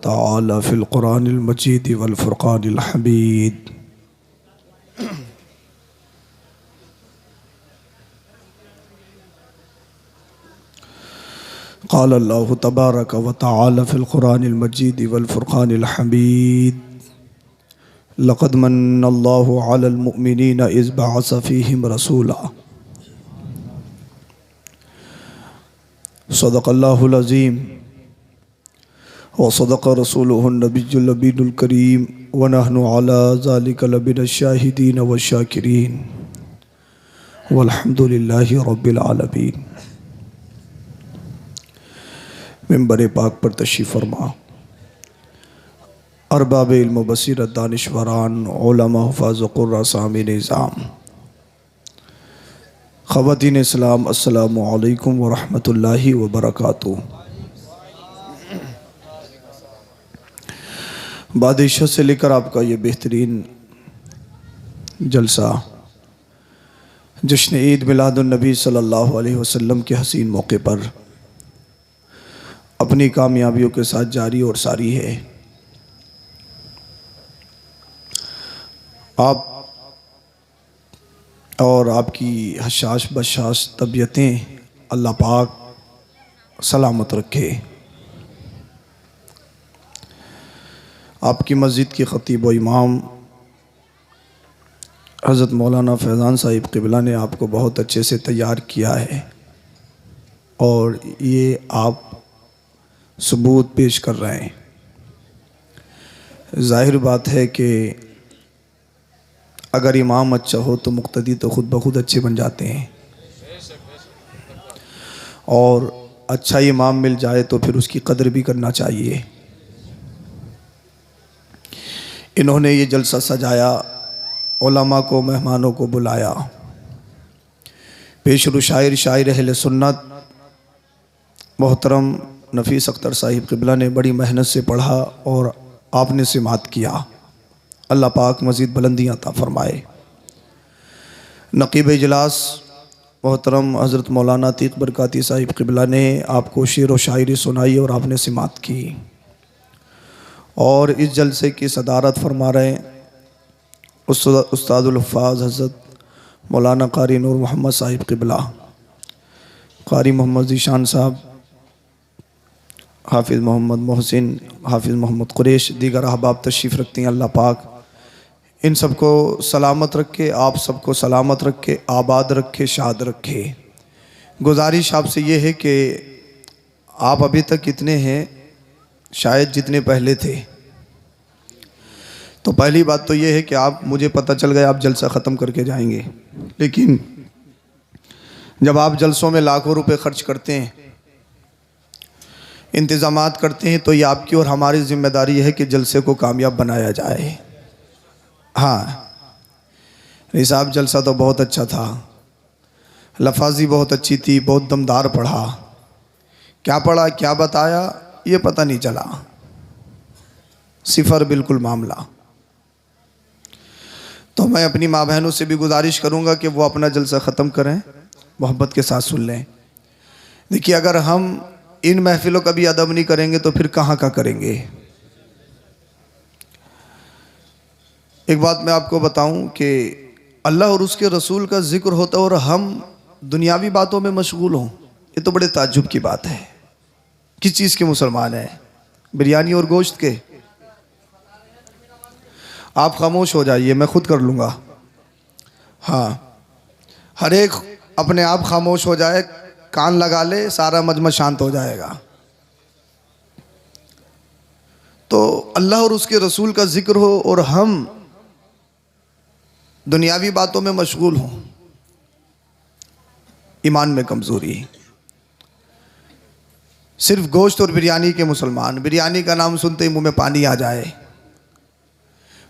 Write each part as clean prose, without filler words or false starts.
तआला फ़िल क़ुरानिल मजीद वल फ़ुरक़ानिल हमीद। क़ाल अल्लाहु तबारक व तआला फ़िल क़ुरानिल मजीद वल फ़ुरक़ानिल हमीद। लक़द मन्नल्लाहु अलल मुअमिनीना इज़ बअस फ़ीहिम रसूला। सदक़ल्लाहुल अज़ीम व सदक़ रसूलुहुन नबियुल अमीनुल करीम व नहनु अला ज़ालिका लमिनश शाहिदीन व शाकिरीन वल्हम्दुलिल्लाहि रब्बिल आलमीन। मिंबर पाक पर तशरीफ़ फरमा, अरबाब इल्म बसीरत दानिशवरान उलमा हुफ़ाज़ क़ुर्रा सामीन निज़ाम, ख़वातीन इस्लाम, अस्सलामु अलैकुम व रहमतुल्लाहि व बरकातुहू। बाद इशा से लेकर आपका ये बेहतरीन जलसा जश्न ईद मिलादुन नबी सल्लल्लाहु अलैहि वसल्लम के हसीन मौके पर अपनी कामयाबियों के साथ जारी और सारी है। आप और आपकी हशाश बशाश तबीयतें अल्लाह पाक सलामत रखे। आपकी मस्जिद के ख़तीब व इमाम हज़रत मौलाना फैज़ान साहिब क़िबला ने आपको बहुत अच्छे से तैयार किया है और ये आप सबूत पेश कर रहे हैं। ज़ाहिर बात है कि अगर इमाम अच्छा हो तो मुक़्तदी तो ख़ुद ब खुद अच्छे बन जाते हैं, और अच्छा इमाम मिल जाए तो फिर उसकी कदर भी करना चाहिए। इन्होंने ये जलसा सजाया, उलमा को, मेहमानों को बुलाया, पेशरु शायर शायर अहले सुन्नत मोहतरम नफ़ीस अख्तर साहिब क़िबला ने बड़ी मेहनत से पढ़ा और आपने सिमात किया। अल्लाह पाक मज़ीद बुलंदियाँ अता फ़रमाए। नक़ीब इजलास मोहतरम हज़रत मौलाना अतीक़ बरकाती साहिब क़िबला ने आपको शेर व शायरी सुनाई और आपने सिमात की, और इस जलसे की सदारत फरमा रहे उस्तादुल हुफ़्फ़ाज़ हज़रत मौलाना क़ारी नूर मोहम्मद साहिब क़िबला, क़ारी मोहम्मद ज़ीशान साहब, हाफिज़ मोहम्मद मोहसिन, हाफिज़ मोहम्मद कुरैश, दीगर अहबाब तशरीफ़ रखती हैं। अल्लाह पाक इन सबको सलामत रखे, आप सबको सलामत रखे, आबाद रखे, शाद रखे। गुजारिश आपसे ये है कि आप अभी तक कितने हैं, शायद जितने पहले थे। तो पहली बात तो ये है कि आप, मुझे पता चल गया आप जलसा ख़त्म करके जाएंगे, लेकिन जब आप जलसों में लाखों रुपए खर्च करते हैं, इंतज़ामात करते हैं, तो ये आपकी और हमारी ज़िम्मेदारी है कि जलसे को कामयाब बनाया जाए। हाँ, निसाब जलसा तो बहुत अच्छा था, लफाजी बहुत अच्छी थी, बहुत दमदार पढ़ा। क्या पढ़ा, क्या बताया, ये पता नहीं चला, सिफर बिल्कुल मामला। तो मैं अपनी माँ बहनों से भी गुजारिश करूँगा कि वो अपना जलसा ख़त्म करें, मोहब्बत के साथ सुन लें। देखिए, अगर हम इन महफ़िलों का भी अदब नहीं करेंगे तो फिर कहाँ का करेंगे। एक बात मैं आपको बताऊं कि अल्लाह और उसके रसूल का ज़िक्र होता है और हम दुनियावी बातों में मशगूल हों, ये तो बड़े ताज्जुब की बात है। किस चीज़ के मुसलमान हैं? बिरयानी और गोश्त के? आप खामोश हो जाइए, मैं खुद कर लूँगा। हाँ, हर एक अपने आप खामोश हो जाए, कान लगा ले, सारा मजमा शांत हो जाएगा। तो अल्लाह और उसके रसूल का जिक्र हो और हम दुनियावी बातों में मशगूल हों, ईमान में कमज़ोरी। सिर्फ गोश्त और बिरयानी के मुसलमान, बिरयानी का नाम सुनते ही मुंह में पानी आ जाए।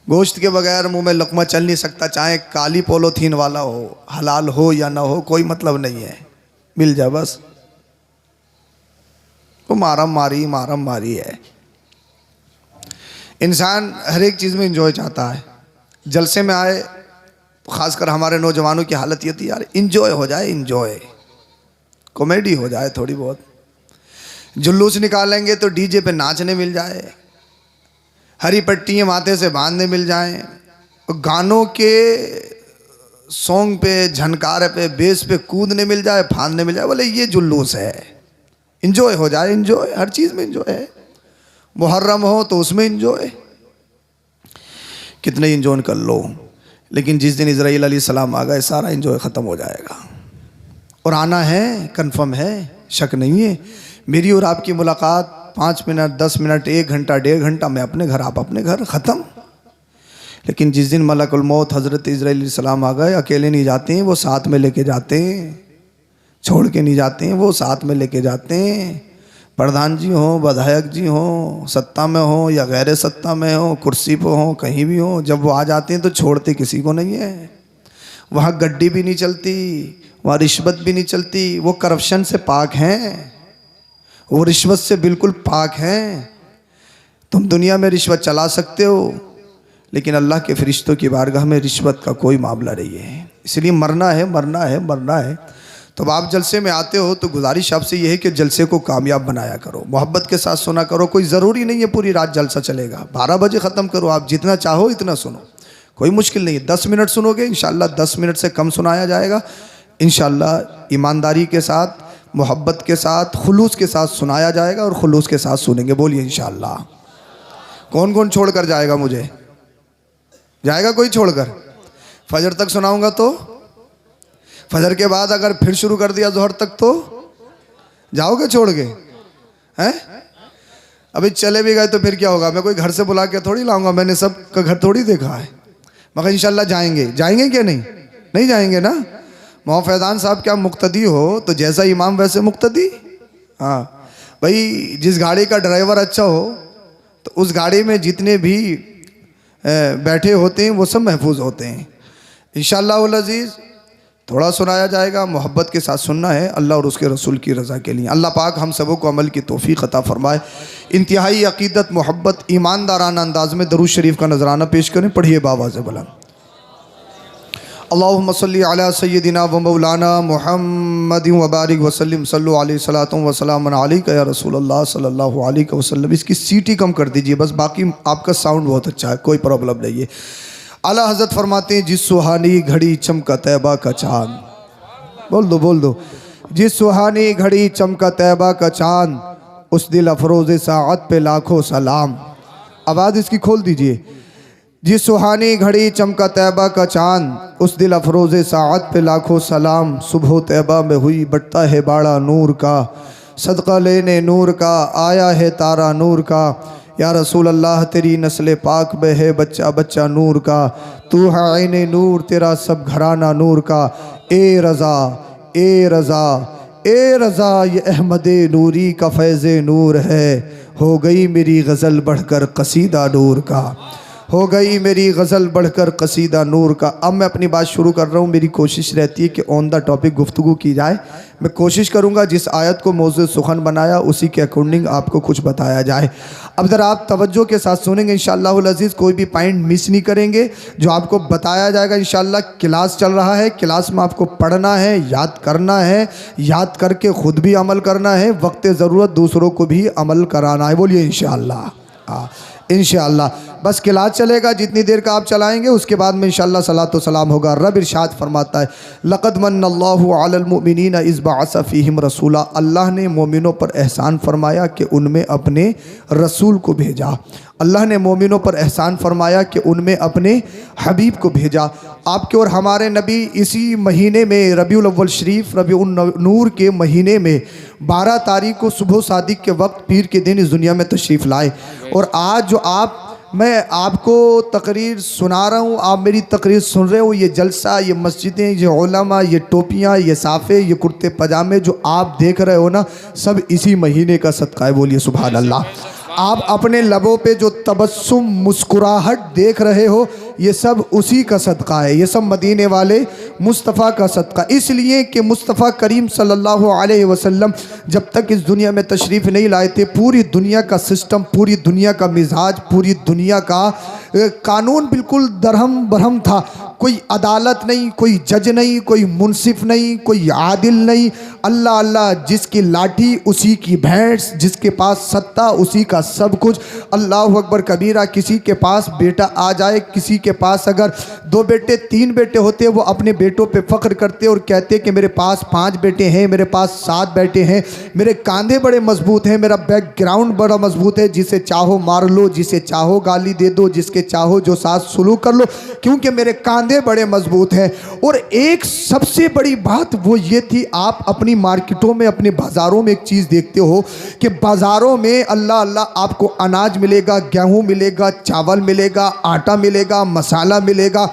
गोश्त के बगैर मुंह में लकमा चल नहीं सकता, चाहे काली पोलोथीन वाला हो, हलाल हो या ना हो, कोई मतलब नहीं है, मिल जाए बस। वो मारम मारी है। इंसान हर एक चीज़ में एंजॉय चाहता है। जलसे में आए, ख़ासकर हमारे नौजवानों की हालत ये थी, यार इंजॉय हो जाए, इंजॉय कॉमेडी हो जाए, थोड़ी बहुत जुलूस निकालेंगे तो डीजे पे नाचने मिल जाए, हरी पट्टियाँ माथे से बांधने मिल जाएं, गानों के सॉन्ग पे, झनकार पे, बेस पे कूदने मिल जाए, फांदने मिल जाए, बोले ये जुल्लूस है। इंजॉय हो जाए, इंजॉय, हर चीज़ में इंजॉय है। मुहर्रम हो तो उसमें इंजॉय, कितने इंजॉय कर लो, लेकिन जिस दिन इज़राइल अलैहिस्सलाम आ गए सारा इंजॉय ख़त्म हो जाएगा। और आना है, कंफर्म है, शक नहीं है। मेरी और आपकी मुलाकात 5 मिनट, 10 मिनट, 1 घंटा, 1.5 घंटा, मैं अपने घर, आप अपने घर, ख़त्म। लेकिन जिस दिन मलकुल मौत हज़रत इज़राइल अलैहिस्सलाम आ गए, अकेले नहीं जाते हैं, वो साथ में लेके जाते हैं, छोड़ के नहीं जाते हैं, वो साथ में लेके जाते हैं। प्रधान जी हो, विधायक जी हो, सत्ता में हो या गैर सत्ता में हो, कुर्सी पर हो, कहीं भी हो, जब वो आ जाते हैं तो छोड़ते किसी को नहीं है। वहाँ गड्डी भी नहीं चलती, वहाँ रिश्वत भी नहीं चलती, वो करप्शन से पाक हैं, वो रिश्वत से बिल्कुल पाक हैं। तुम दुनिया में रिश्वत चला सकते हो, लेकिन अल्लाह के फरिश्तों की बारगाह में रिश्वत का कोई मामला नहीं है। इसलिए मरना है, मरना है, मरना है। तो आप जलसे में आते हो तो गुजारिश आपसे ये है कि जलसे को कामयाब बनाया करो, मोहब्बत के साथ सुना करो। कोई ज़रूरी नहीं है पूरी रात जलसा चलेगा, 12 बजे ख़त्म करो, आप जितना चाहो इतना सुनो, कोई मुश्किल नहीं है। 10 मिनट सुनोगे, इंशाअल्लाह 10 मिनट से कम सुनाया जाएगा। इंशाअल्लाह ईमानदारी के साथ, मोहब्बत के साथ, खुलूस के साथ सुनाया जाएगा और खुलूस के साथ सुनेंगे। बोलिए इंशाअल्लाह। कौन कौन छोड़ कर जाएगा मुझे? जाएगा कोई छोड़कर? फजर तक सुनाऊंगा तो, फजर के बाद अगर फिर शुरू कर दिया जोहर तक तो जाओगे छोड़ के? हैं? अभी चले भी गए तो फिर क्या होगा? मैं कोई घर से बुला के थोड़ी लाऊंगा, मैंने सब का घर थोड़ी देखा है। मगर इंशाल्लाह जाएंगे, जाएंगे क्या? नहीं, नहीं जाएंगे ना। मौलाना फैज़ान साहब क्या मुक्तदी हो तो जैसा इमाम वैसे मुक्तदी। हाँ भाई, जिस गाड़ी का ड्राइवर अच्छा हो तो उस गाड़ी में जितने भी बैठे होते हैं वो सब महफूज होते हैं। इंशाअल्लाह अज़ीज़ थोड़ा सुनाया जाएगा, मोहब्बत के साथ सुनना है, अल्लाह और उसके रसूल की रज़ा के लिए। अल्लाह पाक हम सबों को अमल की तौफीक अता फरमाए। इंतहाई अक़ीदत, मोहब्बत, ईमानदाराना अंदाज़ में दरूद शरीफ का नजराना पेश करें। पढ़िए बावाज़ बुलंद। अल्लाहुम्मा सल्ली अला सय्यदिना व मौलाना मुहम्मदिन व बारिक वसल्लिम सल्लु अलैहि सलातुम व सलामुन अलैका या रसूलल्लाह सल्लल्लाहु अलैहि वसल्लम। इसकी सीटी कम कर दीजिए बस, बाकी आपका साउंड बहुत अच्छा है, कोई प्रॉब्लम नहीं है। आला हज़रत फरमाते हैं, जिस सुहानी घड़ी चमका तैबा का चाँद, बोल दो बोल दो, जिस सुहानी घड़ी चमका तैबा का चाँद, उस दिल अफरोज़ साअत पे लाखों सलाम। आवाज़ इसकी खोल दीजिए। जिस सुहानी घड़ी चमका तैबा का चाँद, उस दिल अफरोज़ साअत पे लाखों सलाम। सुबह तैबा में हुई बटता है बाड़ा नूर का, सदका लेने नूर का आया है तारा नूर का। या रसूल अल्लाह तेरी नस्ल पाक में है बच्चा बच्चा नूर का, तू है ऐने नूर तेरा सब घराना नूर का। ए रज़ा, ए रज़ा, ए रज़ा, ये अहमद नूरी का फैज़ नूर है। हो गई मेरी गज़ल बढ़कर कसीदा नूर का, हो गई मेरी गज़ल बढ़कर कसीदा नूर का। अब मैं अपनी बात शुरू कर रहा हूँ। मेरी कोशिश रहती है कि ऑन द टॉपिक गुफ्तगू की जाए। मैं कोशिश करूँगा जिस आयत को मौज़ू सुखन बनाया उसी के अकॉर्डिंग आपको कुछ बताया जाए। अब ज़रा आप तवज्जो के साथ सुनेंगे इंशाअल्लाह अज़ीज़, कोई भी पॉइंट मिस नहीं करेंगे। जो आपको बताया जाएगा इंशाअल्लाह, क्लास चल रहा है, क्लास में आपको पढ़ना है, याद करना है, याद करके ख़ुद भी अमल करना है, वक्त ज़रूरत दूसरों को भी अमल कराना है। बोलिए इंशाअल्लाह। हाँ इंशाअल्लाह, बस क्लास चलेगा जितनी देर का आप चलाएंगे, उसके बाद में इंशाअल्लाह सलातो सलाम होगा। रब इरशाद फरमाता है, लक़द मन्नल्लाहु अलल मुमिनीना इज़ बअसा फ़ीहिम रसूला। अल्लाह ने मोमिनों पर एहसान फरमाया कि उनमें अपने रसूल को भेजा। अल्लाह ने मोमिनों पर एहसान फरमाया कि उनमें अपने हबीब को भेजा। आपके और हमारे नबी इसी महीने में रबीउल अव्वल शरीफ, रबीउन नूर के महीने में 12 तारीख को सुबह सादिक के वक्त पीर के दिन इस दुनिया में तशरीफ़ लाए। और आज जो मैं आपको तकरीर सुना रहा हूँ, आप मेरी तकरीर सुन रहे हो, ये जलसा, ये मस्जिदें, ये उलमा, ये टोपियाँ, ये साफ़े, ये कुर्ते पजामे जो आप देख रहे हो ना, सब इसी महीने का सदका है। बोलिए सुभान अल्लाह। आप अपने लबों पे जो तबस्सुम, मुस्कुराहट देख रहे हो, ये सब उसी का सदका है, ये सब मदीने वाले मुस्तफ़ा का सदका। इसलिए कि मुस्तफ़ा करीम सल्लल्लाहु अलैहि वसल्लम जब तक इस दुनिया में तशरीफ़ नहीं लाए थे, पूरी दुनिया का सिस्टम, पूरी दुनिया का मिजाज, पूरी दुनिया का कानून बिल्कुल दरहम बरहम था। कोई अदालत नहीं, कोई जज नहीं, कोई मुंसिफ नहीं, कोई आदिल नहीं। अल्लाह अल्लाह, जिसकी लाठी उसी की भैंस, जिसके पास सत्ता उसी का सब कुछ। अल्लाह अकबर कबीरा। किसी के पास बेटा आ जाए, किसी के पास अगर 2 बेटे 3 बेटे होते, वो अपने बेटों पे फ़ख्र करते और कहते कि मेरे पास 5 बेटे हैं, मेरे पास 7 बेटे हैं, मेरे कंधे बड़े मजबूत हैं, मेरा बैकग्राउंड बड़ा मजबूत है, जिसे चाहो मार लो, जिसे चाहो गाली दे दो, जिसके चाहो जो साथ सुलूक कर लो, क्योंकि मेरे कंधे बड़े मजबूत हैं। और एक सबसे बड़ी बात वो ये थी, आप अपनी मार्केटों में, अपने बाज़ारों में एक चीज़ देखते हो कि बाज़ारों में अल्लाह अल्लाह आपको अनाज मिलेगा, गेहूँ मिलेगा, चावल मिलेगा, आटा मिलेगा, मसाला मिलेगा,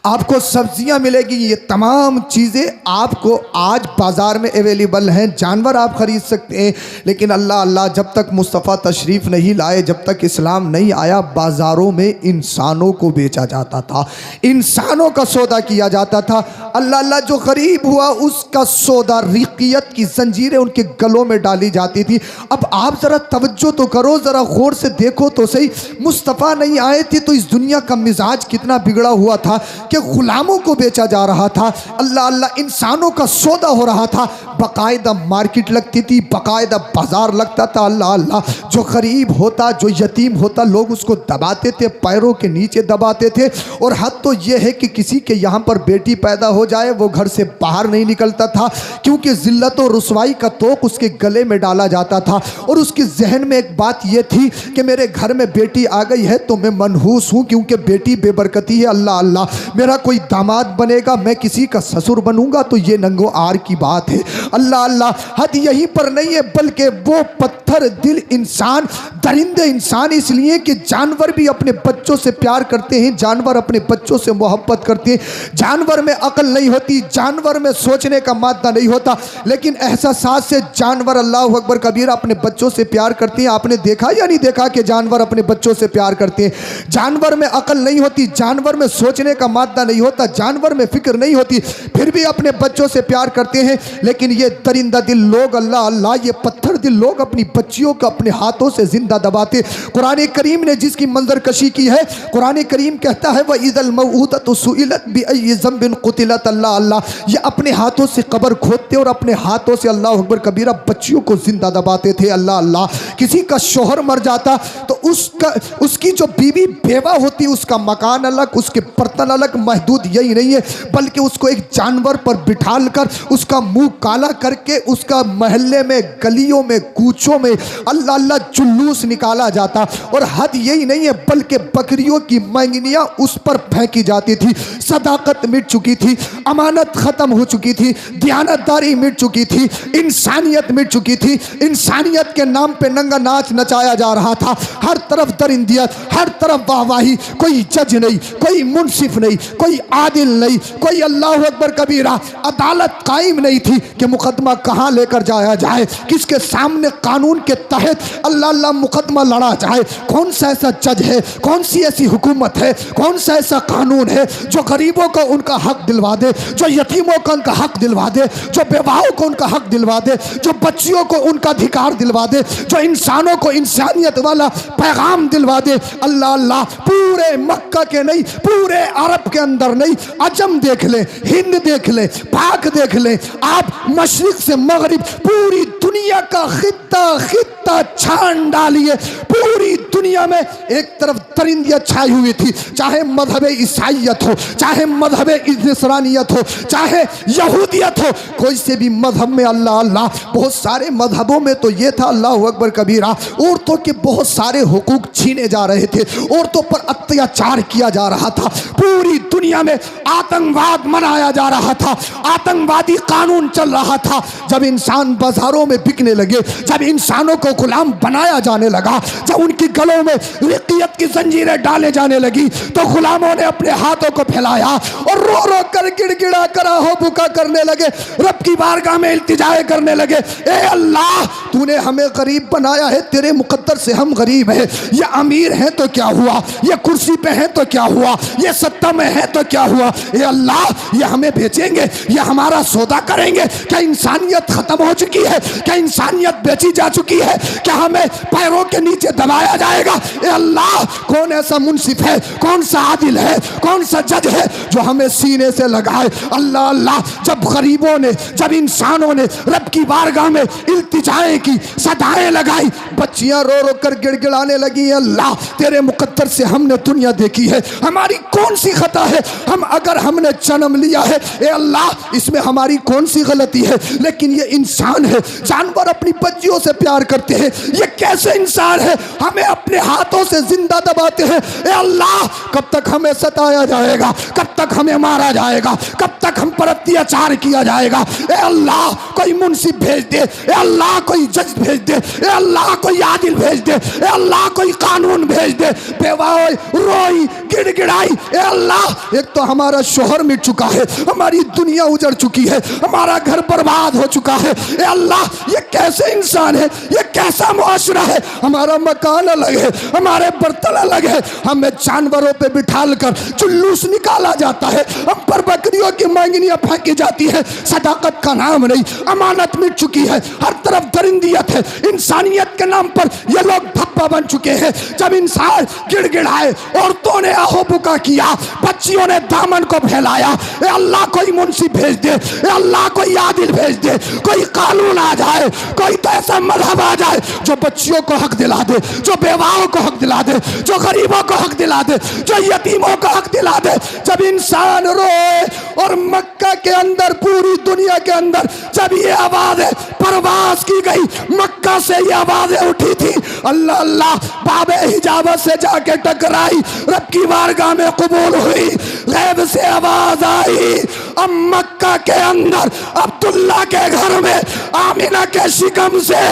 आपको सब्जियां मिलेगी। ये तमाम चीज़ें आपको आज बाज़ार में अवेलेबल हैं। जानवर आप ख़रीद सकते हैं, लेकिन अल्लाह अल्लाह, जब तक मुस्तफ़ा तशरीफ़ नहीं लाए, जब तक इस्लाम नहीं आया, बाज़ारों में इंसानों को बेचा जाता था, इंसानों का सौदा किया जाता था। अल्लाह अल्लाह, जो गरीब हुआ उसका सौदा, रिक़ियत की जंजीरें उनके गलों में डाली जाती थी। अब आप ज़रा तवज्जो तो करो, ज़रा गौर से देखो तो सही। मुस्तफ़ा नहीं आए थे तो इस दुनिया का मिजाज कितना बिगड़ा हुआ था कि गुलामों को बेचा जा रहा था। अल्लाह अल्लाह, इंसानों का सौदा हो रहा था। बाकायदा मार्केट लगती थी, बाकायदा बाजार लगता था। अल्लाह अल्लाह, जो गरीब होता, जो यतीम होता, लोग उसको दबाते थे, पैरों के नीचे दबाते थे। और हद तो यह है कि किसी के यहाँ पर बेटी पैदा हो जाए, वो घर से बाहर नहीं निकलता था, क्योंकि जिल्लत और रुसवाई का तोक उसके गले में डाला जाता था। और उसके जहन में एक बात यह थी कि मेरे घर में बेटी आ गई है तो मैं मनहूस हूँ, क्योंकि बेटी बेबरकती है। अल्लाह अल्लाह, मेरा कोई दामाद बनेगा, मैं किसी का ससुर बनूंगा तो ये नंगो आर की बात है। अल्लाह अल्लाह, हद यहीं पर नहीं है, बल्कि वो पत्थर दिल इंसान, दरिंदे इंसान, इसलिए कि जानवर भी अपने बच्चों से प्यार करते हैं, जानवर अपने बच्चों से मोहब्बत करते हैं। जानवर में अकल नहीं होती, जानवर में सोचने का मादा नहीं होता, लेकिन एहसास से जानवर, अल्लाह अकबर कबीरा, अपने बच्चों से प्यार करते हैं। आपने देखा या नहीं देखा कि जानवर अपने बच्चों से प्यार करते हैं? जानवर में अकल नहीं होती, जानवर में सोचने का मादा नहीं होता, जानवर में फिक्र नहीं होती, फिर भी अपने बच्चों से प्यार करते हैं। लेकिन ये दरिंदा दिल लोग, अल्लाह अल्लाह, ये पत्थर दिल लोग अपनी बच्चियों को अपने हाथों से जिंदा दबाते। कुरान करीम ने जिसकी मंजर कशी की है, कुरान करीम कहता है वह इज़ल मऊदतु सुइलत बिअय्यि ज़ंबिन क़ुतिलत। अल्लाह अल्लाह, ये अपने हाथों से कब्र खोदते और अपने हाथों से, अल्लाह अकबर कबीरा, बच्चियों को जिंदा दबाते थे। अल्लाह अल्लाह, किसी का शोहर मर जाता तो उसकी जो बीवी बेवा होती, उसका मकान अलग, उसके बर्तन अलग। महदूद यही नहीं है, बल्कि उसको एक जानवर पर बिठाल कर, उसका मुंह काला करके, उसका महल्ले में, गलियों में, कूचों में अल्लाह अल्लाह जुलूस निकाला जाता। और हद यही नहीं है, बल्कि बकरियों की मंगनियां उस पर फेंकी जाती थी। सदाकत मिट चुकी थी, अमानत खत्म हो चुकी थी, दयानतदारी मिट चुकी थी, इंसानियत मिट चुकी थी। इंसानियत के नाम पे नंगा नाच नचाया जा रहा था। हर तरफ दरिंदियत, हर तरफ वाहवाही। कोई जज नहीं, कोई मुंसिफ नहीं, कोई आदिल नहीं, कोई, अल्लाह अकबर कबीरा, अदालत कायम नहीं थी कि मुकदमा कहाँ लेकर जाया जाए, किसके सामने कानून के तहत अल्लाह अल्लाह मुकदमा लड़ा जाए। कौन सा ऐसा जज है, कौन सी ऐसी हुकूमत है, कौन सा ऐसा कानून है जो गरीबों को उनका हक दिलवा दे, जो यतीमों को उनका हक दिलवा दे, जो बेवाओं को उनका हक दिलवा दे, जो बच्चियों को उनका अधिकार दिलवा दे, जो इंसानों को इंसानियत वाला पैगाम दिलवा दे। अल्लाह अल्लाह, पूरे मक्का के नहीं, पूरे अरब के अंदर नहीं, अजम देख ले, हिंद देख ले, पाक देख ले, आप मशरिक से मगरिब पूरी दुनिया का खित्ता खित्ता छान डालिए। पूरी दुनिया में एक तरफ दरिंदियत छाई हुई थी, चाहे मजहब ईसाइयत हो, चाहे मजहब नसरानियत हो, चाहे यहूदियत हो, कोई से भी मजहब में। अल्लाह अल्लाह, बहुत सारे मजहबों में तो ये था, अल्लाह अकबर कबीरा, औरतों के बहुत सारे हुकूक छीने जा रहे थे, औरतों पर अत्याचार किया जा रहा था। पूरी दुनिया में आतंकवाद मनाया जा रहा था, आतंकवादी कानून चल रहा था। जब इंसान बाजारों में बिकने लगे, जब इंसानों को गुलाम बनाया जाने लगा, जब उनकी गलों में रिक़ियत की जंजीरें डाले जाने लगी, तो गुलामों ने अपने हाथों को फैलाया और रो रो कर, गिड़गिड़ा कर, आहो बुका करने लगे, रब की बारगाह में इल्तिजाए करने लगे, ए अल्लाह, तूने हमें गरीब बनाया है, तेरे मुकद्दर से हम गरीब हैं। ये अमीर हैं तो क्या हुआ, ये कुर्सी पे हैं तो क्या हुआ, ये सत्ता में है तो क्या हुआ, ए अल्लाह, ये हमें बेचेंगे, ये हमारा सौदा करेंगे? क्या इंसानियत खत्म हो चुकी है? क्या क्या इंसानियत बेची जा चुकी है? क्या हमें पैरों के नीचे दबाया जाएगा? ए अल्लाह, कौन ऐसा मुंसिफ है, कौन सा आदिल है, कौन सा जज है जो हमें सीने से लगाए? अल्लाह अल्लाह, जब गरीबों ने, जब इंसानों ने रब की बारगाह में इल्तिजाएं की, सदाएं लगाई, बच्चियां रो रो कर गिड़गिड़ाने लगी, अल्लाह तेरे मुकद्दर से हमने दुनिया देखी है, हमारी कौन सी खता है? हम अगर हमने जन्म लिया है, ए अल्लाह इसमें हमारी कौन सी गलती है? लेकिन ये इंसान है, जानवर अपनी बच्चियों से प्यार करते हैं, ये कैसे इंसान है? हमें अपने हाथों से जिंदा दबाते हैं। ए अल्लाह, कब तक हमें सताया जाएगा? कब तक हमें मारा जाएगा? कब तक हम पर अत्याचार किया जाएगा? ए अल्लाह, कोई मुंसिफ भेज दे, ए अल्लाह कोई जज भेज दे, ए अल्लाह कोई आदिल भेज दे, ए अल्लाह कोई कानून भेज दे। बेवाई रोई गिड़गिड़ाई, ए अल्लाह एक तो हमारा शोहर मिट चुका है, हमारी दुनिया उजड़ चुकी है, हमारा घर बर्बाद हो चुका है। ए अल्लाह, ये कैसे इंसान है? ये कैसा मुआशरा है? हमारा मकान अलग है, हमारे बर्तन अलग है, हमें जानवरों पे बिठाल कर जुलूस निकाला जाता है, हम पर बकरियों की मांगनियां फेंकी जाती है। सदाकत का नाम नहीं, अमानत मिट चुकी है, हर तरफ दरिंदियत है। इंसानियत के नाम पर ये लोग धब्बा बन चुके हैं। जब इंसान गिड़गिड़ाए, औरतों ने आहो बुका किया, बच्चियों ने दामन को फैलाया, ए अल्लाह कोई मुंशी भेज दे, ए अल्लाह कोई आदिल भेज दे, कोई कानून आ जाए, कोई तो ऐसा मजहब आ जाए जो बच्चियों को हक दिला दे, जो बेवाओं को हक दिला दे, जो गरीबों को हक दिला दे, जो यतीमों को हक दिला दे। जब इंसान रोए, और मक्का के अंदर, पूरी दुनिया के अंदर जब ये आवाज़ें परवास की गई, मक्का से ये आवाज़ें उठी थी, अल्लाह अल्लाह बाबे हिजाबत से जाके टकराई, रब की बारगाह में कबूल हुई, गैब से आवाज आई, अब मक्का के अंदर अब्दुल्ला के घर में आमिना के शिकम से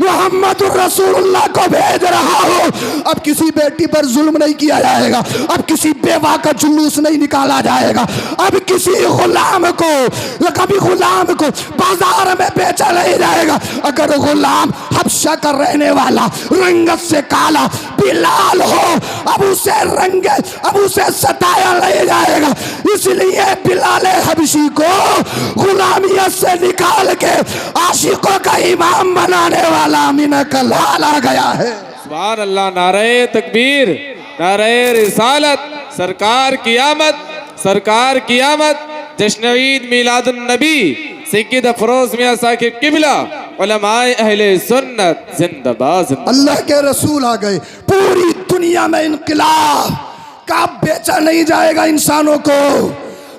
मोहम्मद रसूलुल्लाह को भेज रहा हूँ। अब किसी बेटी पर जुल्म नहीं किया जाएगा, अब किसी बेवा का जुलूस नहीं निकाला जाएगा, अब किसी गुलाम को, कभी गुलाम को बाजार में बेचा नहीं जाएगा। अगर गुलाम हबशा का रहने वाला, रंगत से काला बिलाल हो, अब उसे सताया नहीं जाएगा। इसलिए बिलाल हबशी को गुलामियत से निकाल के आशिकों का इमाम बनाने वाला आमिना का लाल आ गया है। सुभान अल्लाह, नारे तकबीर, नारे रिसालत, सरकार की आमद, सरकार की आमद। जश्न ईद मिलादुन नबी सैयद अफरोज मियां साकिब किबला, उलमाए अहले सुन्नत जिंदाबाद। अल्लाह के रसूल आ गए, पूरी दुनिया में इनकलाब का बेचा नहीं जाएगा इंसानों को।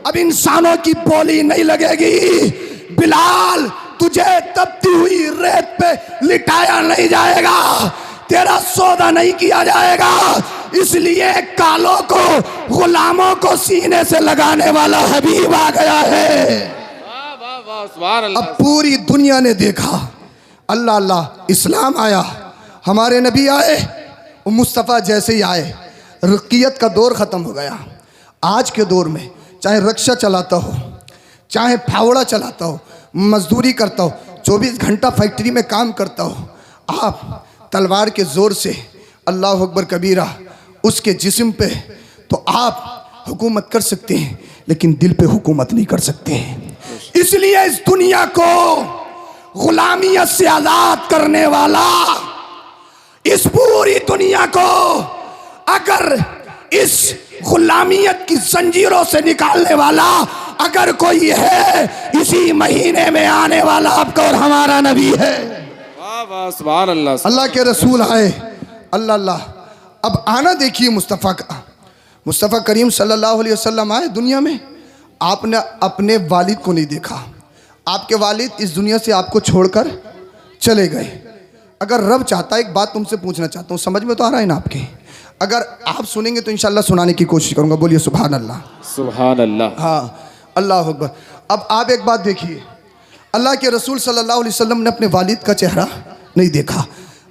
अब इंसानों की बोली नहीं लगेगी। बिलाल, तुझे तपती हुई रेत पे लिटाया नहीं जाएगा, तेरा सौदा नहीं किया जाएगा। इसलिए कालों को, गुलामों को सीने से लगाने वाला हबीब आ गया है। अब पूरी दुनिया ने देखा, अल्लाह अल्लाह, इस्लाम आया, हमारे नबी आए, मुस्तफ़ा जैसे ही आए, रक़ियत का दौर ख़त्म हो गया। आज के दौर में चाहे रक्षा चलाता हो, चाहे फावड़ा चलाता हो, मजदूरी करता हो, 24 घंटा फैक्ट्री में काम करता हो, आप तलवार के ज़ोर से अल्लाह अकबर कबीरा उसके जिस्म पे तो आप हुकूमत कर सकते हैं, लेकिन दिल पे हुकूमत नहीं कर सकते। इसलिए इस दुनिया को गुलामियत से आज़ाद करने वाला, इस पूरी दुनिया को अगर इस गुलामियत की जंजीरों से निकालने वाला अगर कोई है, इसी महीने में आने वाला आपका और हमारा नबी है। सुभान अल्लाह, अल्लाह के रसूल आए, अल्लाह अल्लाह। अब आना देखिए मुस्तफ़ा का, मुस्तफ़ा करीम सल्लल्लाहु अलैहि वसल्लम आए दुनिया में। आपने अपने वालिद को नहीं देखा, आपके वालिद इस दुनिया से आपको छोड़कर चले गए। अगर रब चाहता, एक बात तुमसे पूछना चाहता हूँ, समझ में तो आ रहा है ना आपके? अगर आप सुनेंगे तो इंशाल्लाह सुनाने की कोशिश करूँगा। बोलिए सुभान अल्लाह, सुभान अल्लाह। हाँ, अल्लाह अकबर। अब आप एक बात देखिए, अल्लाह के रसूल सल्लल्लाहु अलैहि वसल्लम ने अपने वालिद का चेहरा नहीं देखा।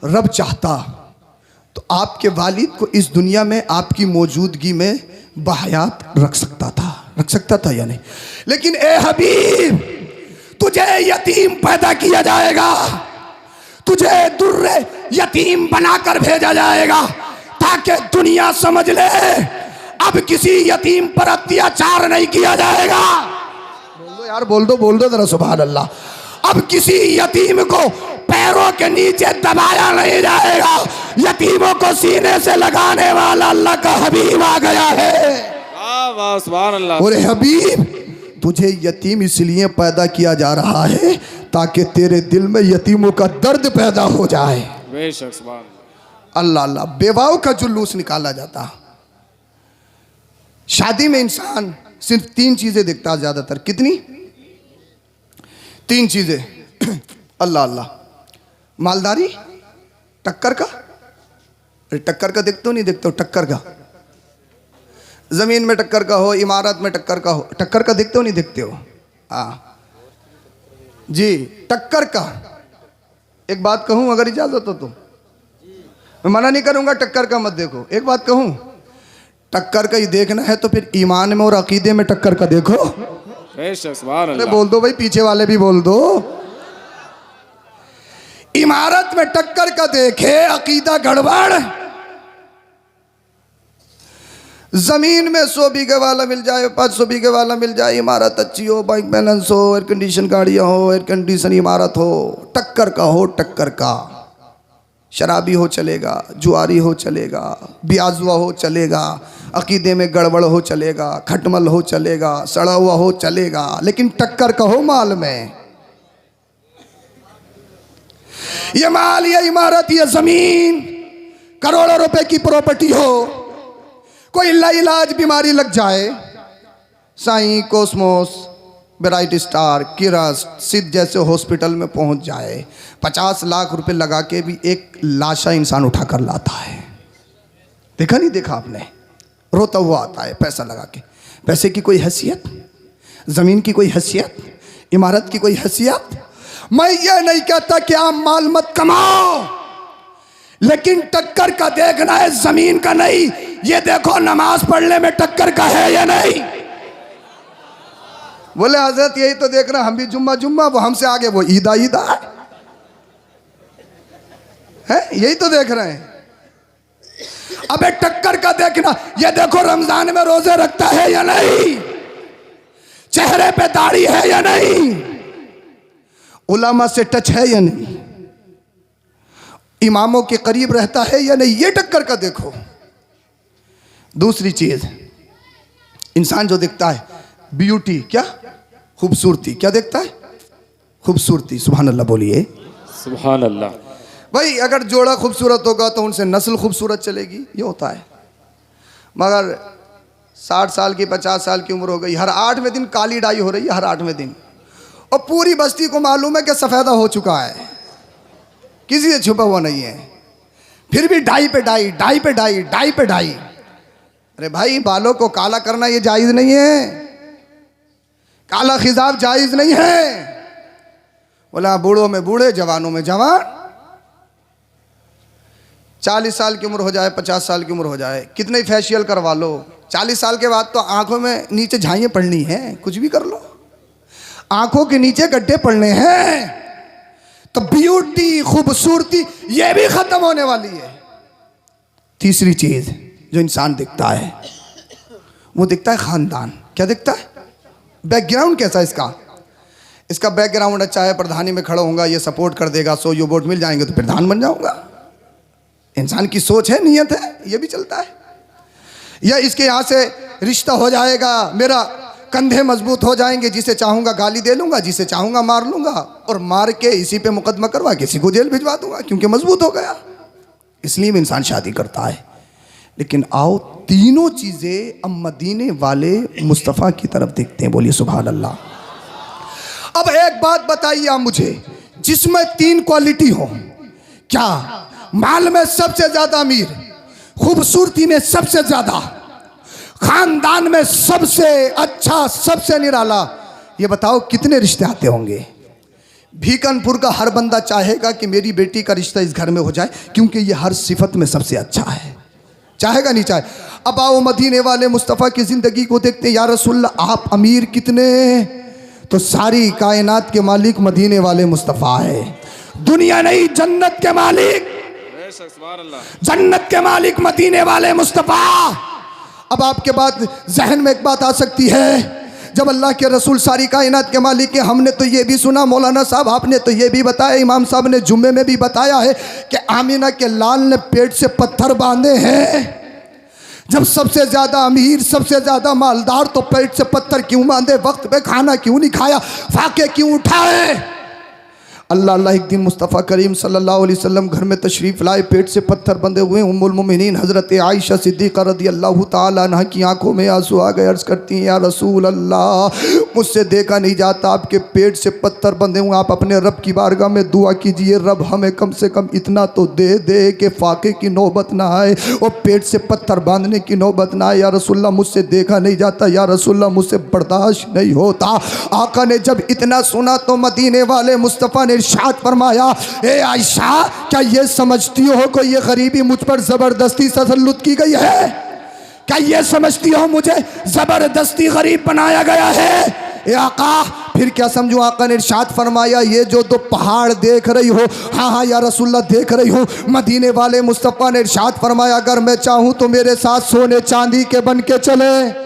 रब चाहता तो आपके वालिद को इस दुनिया में आपकी मौजूदगी में बहयात रख सकता था या नहीं? लेकिन ए हबीब, तुझे यतीम पैदा किया जाएगा, तुझे दुर्रे यतीम बनाकर भेजा जाएगा, ताकि दुनिया समझ ले अब किसी यतीम पर अत्याचार नहीं किया जाएगा। बोल दो यार, बोल दो जरा सुभान अल्लाह। अब किसी यतीम को पैरों के नीचे दबाया नहीं जाएगा। यतीमों को सीने से लगाने वाला अल्लाह का हबीब आ गया है। वाह वाह सुभान अल्लाह। और हबीब, तुझे यतीम इसलिए पैदा किया जा रहा है ताकि तेरे दिल में यतीमों का दर्द पैदा हो जाए। बेशक सुभान अल्लाह अल्लाह। बेवाओं का जुलूस निकाला जाता। शादी में इंसान सिर्फ 3 चीजें देखता है ज्यादातर। कितनी? 3 चीजें। अल्लाह अल्लाह। मालदारी, टक्कर का, अरे टक्कर का देखते हो नहीं देखते हो? टक्कर का, जमीन में टक्कर का हो, इमारत में टक्कर का हो, टक्कर का देखते हो नहीं देखते हो? हाँ जी, टक्कर का। एक बात कहूं अगर इजाजत हो तो, मैं मना नहीं करूंगा टक्कर का मत देखो। एक बात कहूं, टक्कर का ही देखना है तो फिर ईमान में और अकीदे में टक्कर का देखो। बेशक सुभान अरे अल्लाह। बोल दो भाई, पीछे वाले भी बोल दो। इमारत में टक्कर का देखे, अकीदा गड़बड़। जमीन में 100 बीघे वाला मिल जाए, 500 बीघे वाला मिल जाए, इमारत अच्छी हो, बैंक बैलेंस हो, एयर कंडीशन गाड़ियां हो, एयर कंडीशन इमारत हो, टक्कर का हो, टक्कर का। शराबी हो चलेगा, जुआरी हो चलेगा, ब्याजुआ हो चलेगा, अकीदे में गड़बड़ हो चलेगा, खटमल हो चलेगा, सड़ा हुआ हो चलेगा, लेकिन टक्कर का हो माल में। ये माल, ये इमारत, ये जमीन करोड़ों रुपए की प्रॉपर्टी हो, कोई लाइलाज बीमारी लग जाए, साईं, कोस्मोस, ब्राइट स्टार, किरस, सिद्ध जैसे हॉस्पिटल में पहुंच जाए, 50 लाख रुपए लगा के भी एक लाशा इंसान उठा कर लाता है। देखा नहीं देखा आपने? रोता हुआ आता है पैसा लगा के। पैसे की कोई हैसियत, जमीन की कोई हैसियत, इमारत की कोई हैसियत। मैं ये नहीं कहता कि आप माल मत कमाओ, लेकिन टक्कर का देखना है, जमीन का नहीं। ये देखो नमाज पढ़ने में टक्कर का है या नहीं? बोले हजरत यही तो देख रहे हैं हम भी, जुम्मा जुम्मा, वो हमसे आगे वो ईदा ईदा है, यही तो देख रहे हैं। अबे टक्कर का देखना, ये देखो रमजान में रोजे रखता है या नहीं, चेहरे पे दाढ़ी है या नहीं, उलमा से टच है या नहीं, इमामों के करीब रहता है या नहीं, ये टक्कर का देखो। दूसरी चीज, इंसान जो देखता है ब्यूटी, क्या खूबसूरती, क्या देखता है? खूबसूरती। सुभान अल्लाह बोलिए। सुभान अल्लाह। भाई अगर जोड़ा खूबसूरत होगा तो उनसे नस्ल खूबसूरत चलेगी, ये होता है। मगर 60 साल की 50 साल की उम्र हो गई, हर 8वें दिन काली डाई हो रही है, हर 8वें दिन, और पूरी बस्ती को मालूम है कि सफेदा हो चुका है, किसी से छुपा हुआ नहीं है, फिर भी डाई पे डाई, डाई पे डाई, डाई पे डाई। अरे भाई बालों को काला करना ये जायज नहीं है, काला खिजाब जायज नहीं है। बोला बूढ़ों में बूढ़े, जवानों में जवान। 40 साल की उम्र हो जाए, 50 साल की उम्र हो जाए, कितने ही फेशियल करवा लो, 40 साल के बाद तो आंखों में नीचे झाइयाँ पड़नी हैं, कुछ भी कर लो, आंखों के नीचे गड्ढे पड़ने हैं, तो ब्यूटी, खूबसूरती ये भी खत्म होने वाली है। तीसरी चीज जो इंसान दिखता है, वो दिखता है खानदान। क्या दिखता है? बैकग्राउंड कैसा है इसका? इसका बैकग्राउंड अच्छा है, प्रधानी में खड़ा होऊंगा, ये सपोर्ट कर देगा, 100 यू वोट मिल जाएंगे तो प्रधान बन जाऊंगा। इंसान की सोच है, नियत है, ये भी चलता है। या इसके यहाँ से रिश्ता हो जाएगा, मेरा कंधे मजबूत हो जाएंगे, जिसे चाहूंगा गाली दे लूंगा, जिसे चाहूंगा मार लूंगा, और मार के इसी पे मुकदमा करवा किसी को जेल भिजवा दूंगा, क्योंकि मजबूत हो गया। इसलिए भी इंसान शादी करता है। लेकिन आओ तीनों चीजें अब मदीने वाले मुस्तफ़ा की तरफ देखते हैं। बोलिए सुभान अल्लाह। अब एक बात बताइए आप मुझे, जिसमें 3 क्वालिटी हो, क्या माल में सबसे ज्यादा अमीर, खूबसूरती में सबसे ज्यादा, खानदान में सबसे अच्छा, सबसे निराला, ये बताओ कितने रिश्ते आते होंगे? भीकनपुर का हर बंदा चाहेगा कि मेरी बेटी का रिश्ता इस घर में हो जाए, क्योंकि ये हर सिफत में सबसे अच्छा है। चाहेगा नहीं चाहे? अब आओ मदीने वाले मुस्तफ़ा की जिंदगी को देखते हैं। या रसूलल्लाह आप अमीर कितने? तो सारी कायनात के मालिक मदीने वाले मुस्तफ़ा है, दुनिया नहीं, जन्नत के मालिक, जन्नत के मालिक मदीने वाले मुस्तफ़ा। अब आपके बाद जहन में एक बात आ सकती है, जब अल्लाह के रसूल सारी कायनात के मालिक के, हमने तो ये भी सुना मौलाना साहब, आपने तो ये भी बताया, इमाम साहब ने जुम्मे में भी बताया है कि आमिना के लाल ने पेट से पत्थर बांधे हैं। जब सबसे ज़्यादा अमीर, सबसे ज़्यादा मालदार, तो पेट से पत्थर क्यों बांधे? वक्त पे खाना क्यों नहीं खाया? फाके क्यों उठाए? अल्लाह अल्लाह। एक दिन मुस्तफ़ा करीम सल्लल्लाहु अलैहि वसल्लम घर में तशरीफ़ लाए, पेट से पत्थर बंधे हुए। उम्मुल मोमिनीन हज़रत आयशा सिद्दीक़ा रज़ी अल्लाह ताला अन्हा की आंखों में आंसू आ गए। अर्ज़ करती हैं, या रसूल अल्लाह, मुझसे देखा नहीं जाता, आपके पेट से पत्थर बंधे हुए। आप अपने रब की बारगाह में दुआ कीजिए, रब हमें कम से कम इतना तो दे दे कि फाके की नौबत ना आए और पेट से पत्थर बांधने की नौबत ना आए। या रसूलल्लाह, मुझसे देखा नहीं जाता, या रसूलल्लाह, मुझसे बर्दाश्त नहीं होता। आका ने जब इतना सुना तो मदीने वाले मुस्तफ़ा ने इरशाद फरमाया, ए आयशा, क्या ये समझती हो कोई ये गरीबी मुझ पर ज़बरदस्ती तसल्लुत की गई है? क्या ये समझती हो मुझे ज़बरदस्ती गरीब बनाया गया है? ए आका, फिर क्या समझूं? आका ने इरशाद फरमाया, ये जो दो पहाड़ देख रही हो, हाँ हाँ या रसूलल्लाह देख रही हो। मदीने वाले मुस्तफ़ा ने इरशाद फरमाया, अगर मैं चाहूँ तो मेरे साथ सोने चांदी के बन के चले,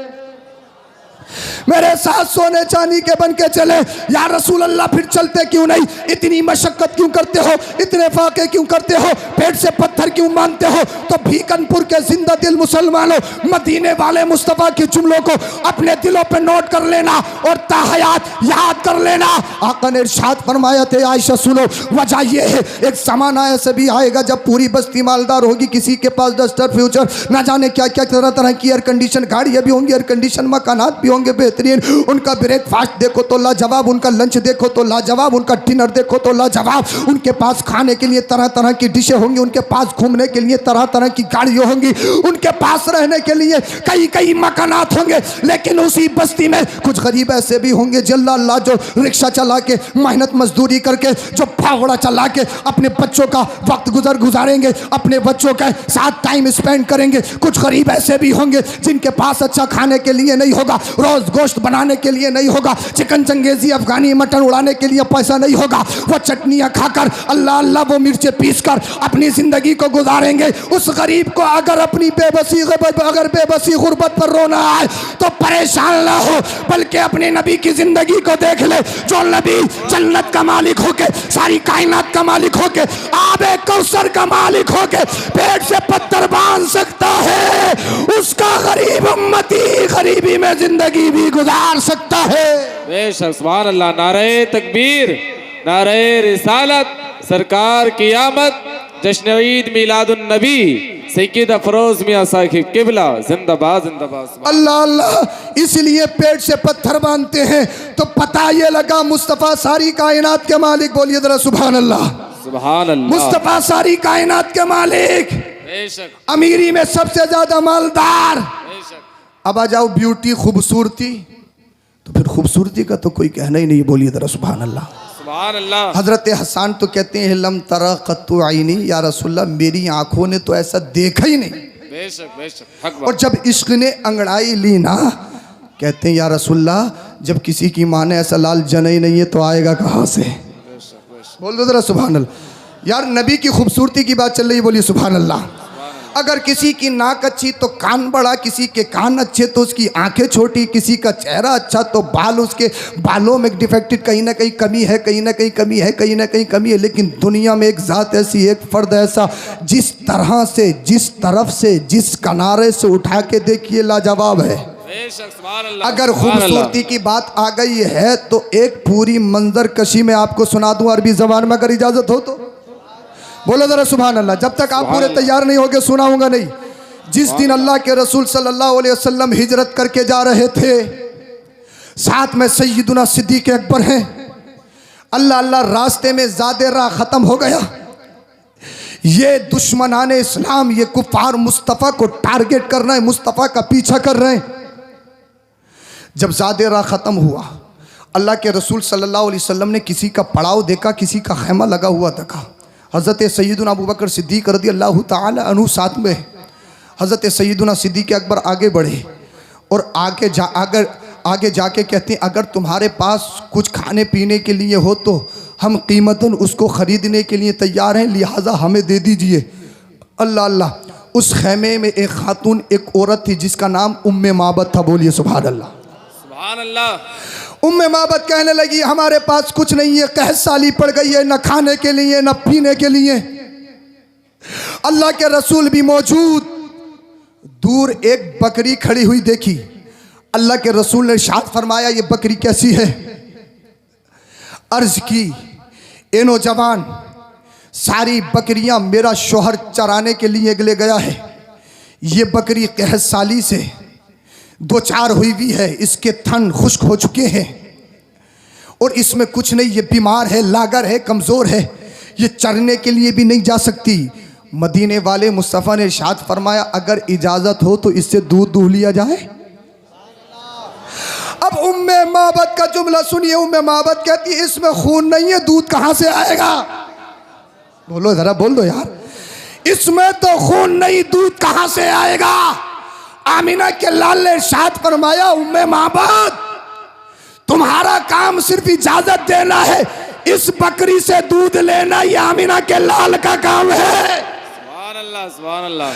मेरे साथ सोने चांदी के बन के चले। या रसूल अल्लाह, फिर चलते क्यों नहीं? इतनी मशक्कत क्यों करते हो? इतने फाके क्यों करते हो? पेट से पत्थर क्यों मानते हो? तो भीकनपुर के जिंदा दिल मुसलमानों, मदीने वाले मुस्तफ़ा के जुमलों को अपने दिलों पे नोट कर लेना और ताहयात याद कर लेना। आका ने इरशाद फरमाया थे, आयशा सुनो, वजह ये है, एक ज़माना ऐसा भी आएगा जब पूरी बस्ती मालदार होगी, किसी के पास डस्टर, फ्यूचर, ना जाने क्या क्या तरह तरह की एयर कंडीशन गाड़ियाँ भी होंगी, एयर कंडीशन मकानात भी होंगे बेहतरीन। उनका ब्रेकफास्ट देखो तो लाजवाब, उनका लंच देखो तो लाजवाब, उनका डिनर देखो तो लाजवाब। उनके पास खाने के लिए तरह तरह की डिशें होंगी, उनके पास घूमने के लिए तरह तरह की गाड़ियाँ होंगी, उनके पास रहने के लिए कई कई मकानात होंगे। लेकिन उसी बस्ती में कुछ गरीब ऐसे भी होंगे जल्ला अल्लाह, जो रिक्शा चला के, मेहनत मजदूरी करके, जो फावड़ा चला के अपने बच्चों का वक्त गुजारेंगे, अपने बच्चों के साथ टाइम स्पेंड करेंगे। कुछ गरीब ऐसे भी होंगे जिनके पास अच्छा खाने के लिए नहीं होगा, रोज गोश्त बनाने के लिए नहीं होगा, चिकन चंगेजी अफगानी मटन उड़ाने के लिए पैसा नहीं होगा। वो चटनियाँ खाकर, अल्लाह अल्लाह, वो मिर्चें पीस कर अपनी ज़िंदगी को गुजारेंगे। उस गरीब को अगर अपनी बेबसी गुर्बत पर रोना आए तो परेशान ना हो, बल्कि अपने नबी की ज़िंदगी को देख ले, जो नबी जन्नत का मालिक होके, सारी कायनात का मालिक होके, आबे कौसर का मालिक होके पेट से पत्थर बांध सकता है, उसका गरीब उम्मती गरीबी में जिंदगी भी गुजार सकता है। बेशक, सुभान अल्लाह। नारे तकबीर, नारे रिसालत, सरकार की आमद, जश्न ईद मिलादुन नबी सैयद अफरोज मियां साहिब किबला जिंदाबाद जिंदाबाद। अल्लाह अल्लाह। इसलिए पेट से पत्थर बांधते हैं तो पता ये लगा मुस्तफ़ा सारी कायनात के मालिक। बोलिए जरा सुभान अल्लाह, सुभान अल्लाह। मुस्तफ़ा सारी कायनात के मालिक, बेशक, अमीरी में सबसे ज्यादा मालदार। बेशक। अब आ जाओ ब्यूटी, खूबसूरती, तो फिर खूबसूरती का तो कोई कहना ही नहीं। बोलिए जरा सुभान अल्लाह, सुभान अल्लाह। हजरत हसन तो कहते हैं, लम तरा कत्तु आईनी, या रसूलल्लाह, मेरी आंखों ने तो ऐसा देखा ही नहीं। बेशक बेशक, हक और जब इश्क ने अंगड़ाई ली ना, कहते हैं या रसूलल्लाह, जब किसी की माँ ने ऐसा लाल जना ही नहीं है तो आएगा कहाँ से? बोल दो जरा सुभान अल्लाह। यार नबी की खूबसूरती की बात चल रही है, बोलिए सुभान अल्लाह। अगर किसी की नाक अच्छी तो कान बड़ा, किसी के कान अच्छे तो उसकी आंखें छोटी, किसी का चेहरा अच्छा तो बाल, उसके बालों में डिफेक्टेड कहीं ना कहीं कमी है, कहीं ना कहीं कमी है, कहीं ना कहीं कमी है। लेकिन दुनिया में एक ज़ात ऐसी, एक फ़र्द ऐसा, जिस तरह से, जिस तरफ से, जिस किनारे से उठा के देखिए लाजवाब है। अगर खूबसूरती की बात आ गई है तो एक पूरी मंजर कशी में आपको सुना दूं अरबी ज़बान में, अगर इजाज़त हो तो। बोलो ज़रा सुभान अल्लाह। जब तक आप पूरे तैयार नहीं होगे सुनाऊंगा नहीं। जिस दिन अल्लाह के रसूल सल्लल्लाहु अलैहि वसल्लम हिजरत करके जा रहे थे, साथ में सैयदुना सिद्दीक़ अकबर हैं। अल्लाह अल्लाह, रास्ते में ज़ादे राह ख़त्म हो गया। ये दुश्मनान इस्लाम, ये कुफ़ार मुस्तफ़ा को टारगेट कर रहे हैं, मुस्तफ़ा का पीछा कर रहे हैं। जब ज़ादे राह ख़त्म हुआ, अल्लाह के रसूल सल्लल्लाहु अलैहि वसल्लम ने किसी का पड़ाव देखा, किसी का खैमा लगा हुआ देखा। हज़रत सैयदुना अबू बकर सिद्दीक़ रज़ी अल्लाह ताला अन्हु साथ में। हज़रत सैयदुना सिद्दीक़ अकबर आगे बढ़े और आगे जाके कहते हैं, अगर तुम्हारे पास कुछ खाने पीने के लिए हो तो हम कीमतन उसको ख़रीदने के लिए तैयार हैं, लिहाजा हमें दे दीजिए। अल्लाह अल्लाह। उस खैमे में एक खातून, एक औरत थी जिसका नाम उम्मे माबद था। बोलिए सुभान अल्लाह। सुभान अल्लाह। उम्मे माबद कहने लगी हमारे पास कुछ नहीं है, कहत साली पड़ गई है, न खाने के लिए न पीने के लिए। अल्लाह के रसूल भी मौजूद, दूर एक बकरी खड़ी हुई देखी। अल्लाह के रसूल ने इरशाद फरमाया ये बकरी कैसी है? अर्ज की ए नौजवान, सारी बकरियां मेरा शोहर चराने के लिए ले गया है, ये बकरी कहत साली से दो चार हुई भी है, इसके थन खुश्क हो चुके हैं और इसमें कुछ नहीं, ये बीमार है, लागर है, कमज़ोर है, ये चरने के लिए भी नहीं जा सकती। मदीने वाले मुस्तफ़ा ने इरशाद फरमाया अगर इजाज़त हो तो इससे दूध दूह लिया जाए। अब उम्मे माबद का जुमला सुनिए। उम्मे माबद कहती है इसमें खून नहीं है, दूध कहाँ से आएगा? बोलो जरा, बोल दो यार, इसमें तो खून नहीं, दूध कहाँ से आएगा? आमिना के लाल ने इरशाद फरमाया उम्मे माबद तुम्हारा काम सिर्फ इजाजत देना है, इस बकरी से दूध लेना ये आमिना के लाल का काम है। सुभान अल्लाह, सुभान अल्लाह।